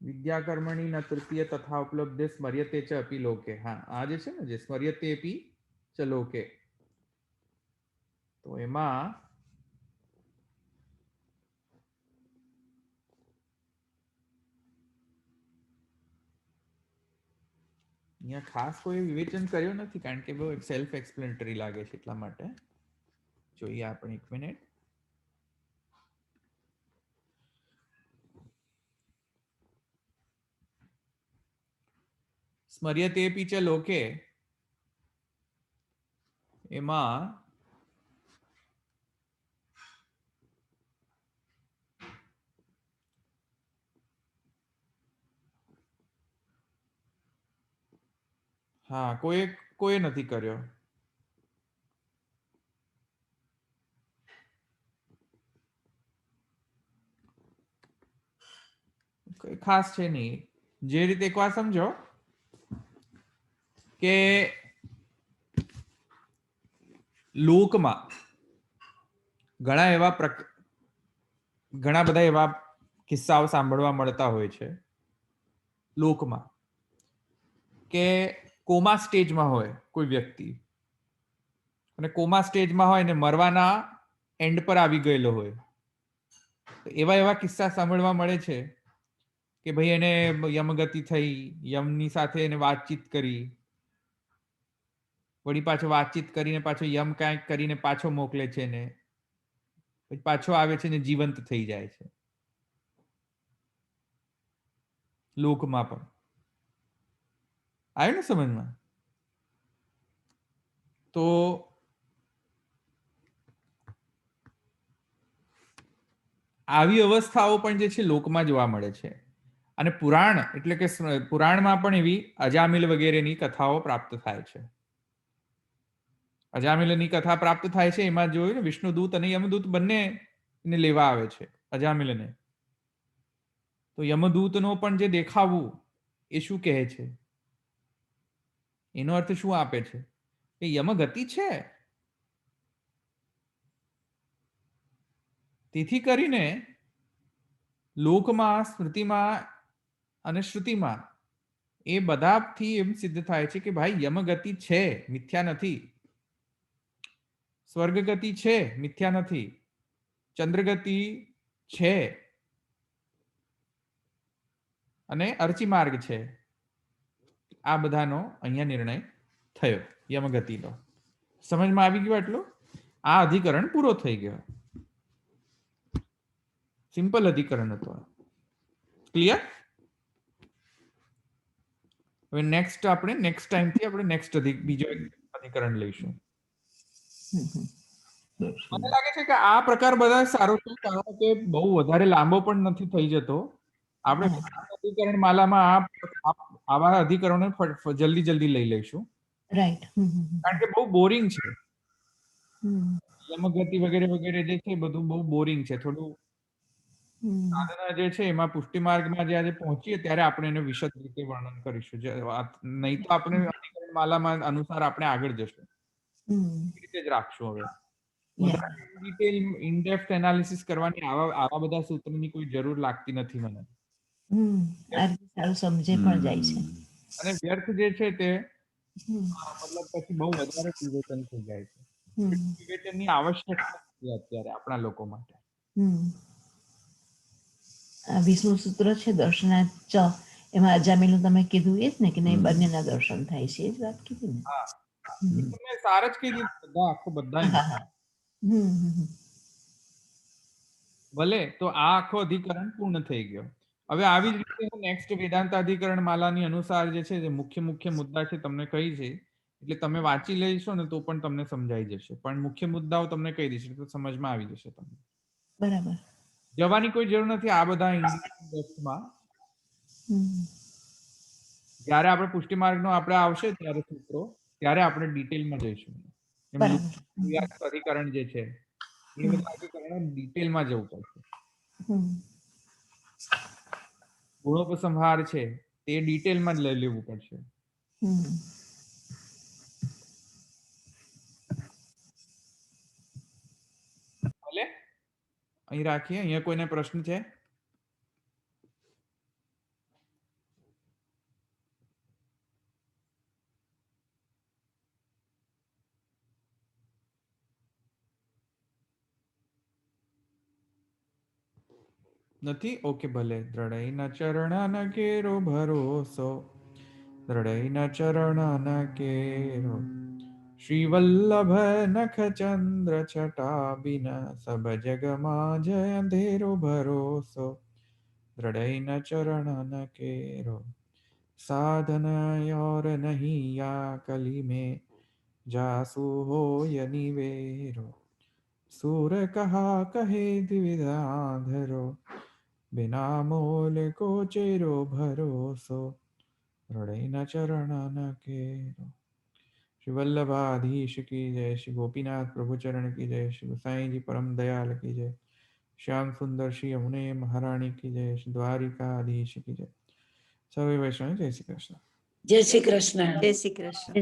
વિદ્યા કર્મણી ન તૃતીય તથા ઉપલબ્ધે સ્મર્યતે ચ અપી લોકે. હા, આ જે છે ને જે સ્મર્યતે અપી ચ લોકે, તો એમાં અહીંયા ખાસ કોઈ વિવેચન કર્યું નથી કારણ કે બહુ સેલ્ફ એક્સપ્લેનેટરી લાગે છે, એટલા માટે જોઈએ આપણે 1 મિનિટ. સ્મર્યતે અપી ચ લોકે એમાં હા કોઈ નથી કર્યો. કઈ ખાસ છે નહીં. જે રીતે એકવાર સમજો કે લોકમાં ઘણા બધા એવા કિસ્સાઓ સાંભળવા મળતા હોય છે લોકમાં કે કોમા સ્ટેજમાં હોય કોઈ વ્યક્તિ અને કોમા સ્ટેજમાં હોય ને મરવાના એન્ડ પર આવી ગયેલો હોય. એવા કિસ્સા સાંભળવા મળે છે કે ભાઈ એને યમગતિ થઈ, યમની સાથે એને વાતચીત કરી, વળી પાછો વાતચીત કરીને પાછો યમ કાંઈક કરીને પાછો મોકલે છે ને પછી પાછો આવે છે ને જીવંત થઈ જાય છે. લોકમાં પણ આવ્યું ને સમજમાં? તો આવી અવસ્થાઓ પણ જે છે લોકમાં જોવા મળે છે. અને પુરાણ એટલે કે પુરાણમાં પણ એવી અજામિલ વગેરેની કથાઓ પ્રાપ્ત થાય છે. અજામિલની કથા પ્રાપ્ત થાય છે. એમાં જોયું ને વિષ્ણુદૂત અને યમદૂત બંને ને લેવા આવે છે અજામિલને. તો યમદૂતનો પણ જે દેખાવું એ શું કહે છે? એનો અર્થ શું આપે છે? કે યમગતિ છે, તેથી કરીને લોકમાં, સ્મૃતિમાં અને શ્રુતિમાં એ બધાથી એમ સિદ્ધ થાય છે કે ભાઈ યમગતિ છે, મિથ્યા નથી. સ્વર્ગગતિ છે, મિથ્યા નથી. ચંદ્રગતિ છે અને અર્ચી માર્ગ છે. આ બધાનો અહીંયા નિર્ણય થયો યમગતિનો. સમજમાં આવી ગયું આટલું? આ અધિકરણ પૂરો થઈ ગયો. સિમ્પલ અધિકરણ હતો. ક્લિયર? હવે નેક્સ્ટ ટાઈમથી આપણે બીજો અધિકરણ લઈશું. મને લાગે છે કે આ પ્રકાર બધા સારો છે કારણ કે બહુ વધારે લાંબો પણ નથી થઈ જતો. આપણે અધિકરણ માલામાં આવા અધિકરણો જલ્દી લઈ લઈશું. રાઈટ. કારણ કે બહુ બોરિંગ છે. યમગતિ વગેરે જે છે બધું બહુ બોરિંગ છે. થોડું સાધના જે છે એમાં પુષ્ટિ માર્ગમાં જ્યારે પહોંચીએ ત્યારે આપણે એને વિશદ રીતે વર્ણન કરીશું. નહીં તો આપણે અધિકરણ માલામાં અનુસાર આપણે આગળ જશું. એ રીતે જ રાખશું હવે. Yeah. ડિટેલ ઇનડેપ્થ એનાલિસિસ કરવાની આવા બધા સૂત્રોની કોઈ જરૂર લાગતી નથી મને. આ રીતે સારું સમજે પણ જાય છે. અને વ્યર્થ જે છે તે હમ. મતલબ પછી બહુ વધારે વિવેચન થઈ જાય છે. હમ. વિવેચનની આવશ્યકતા નથી અત્યારે આપણા લોકો માટે. હમ. આ 20મું સૂત્ર છે દર્શનાચ એમાં અજામેલું તમે કીધું એ જ ને કે નહીં બંનેના દર્શન થાય છે એ જ વાત કીધી ને. હા, હમ. તમે સાર જ કહી દીધું બધા હા, હા. હમ, હમ, હમ. ભલે તો આ આખો અધિકરણ પૂર્ણ થઈ ગયો. હવે આવી જ રીતે હું નેક્સ્ટ વેદાંત અધિકરણ માલાની અનુસાર જે છે જે મુખ્ય મુદ્દા છે તમને કહી છે, એટલે તમે વાંચી લેશો ને તો પણ તમને સમજાઈ જશે, પણ મુખ્ય મુદ્દાઓ તમને કહી દઈશ તો સમજમાં આવી જશે તમને. બરાબર. જવાની કોઈ જરૂર નથી આ બધા ઇન્ડેક્સમાં. હમ. જ્યારે આપણે પુષ્ટિ માર્ગનો આપણે આવશે ત્યારે સૂત્રો ત્યારે આપણે ડિટેલમાં જઈશું. એમ બરાબર. અધિકરણ જે છે એ બધા અધિકરણ ડિટેલમાં જવું પડશે. હમ. ગુણોપસંહાર છે તે ડિટેલમાં જ લઈ લેવું પડશે. હમ. ભલે અહીં રાખીએ. અહીંયા કોઈને પ્રશ્ન છે? નથી? ઓકે ભલે. દ્રઢઈના ચરણ કેરો ભરોસો, દ્રઢઈના ચરણ કેરો, શ્રી વલ્લભ નખ ચંદ્ર છટા બિન સબ જગમાં જય અંધેરો ભરોસો, દ્રઢઈના ચરણ કેરો, साधन और नहीं या कली में जासु हो य निवेरो, सूर कहा कहे द्विविधाधरो, बिना मोल को चेरो भरोसो, हृदय चरण न केरो. श्री वल्लभाधीश की जय, श्री गोपीनाथ प्रभु चरण की जय, श्री गोसाई जी परम दयाल की जय, श्याम सुंदर श्री यमुने महारानी की जय, श्री द्वारिकाधीश की जय. સર્વે વૈષ્ણવ જય શ્રી કૃષ્ણ. જય શ્રી કૃષ્ણ. જય શ્રી કૃષ્ણ.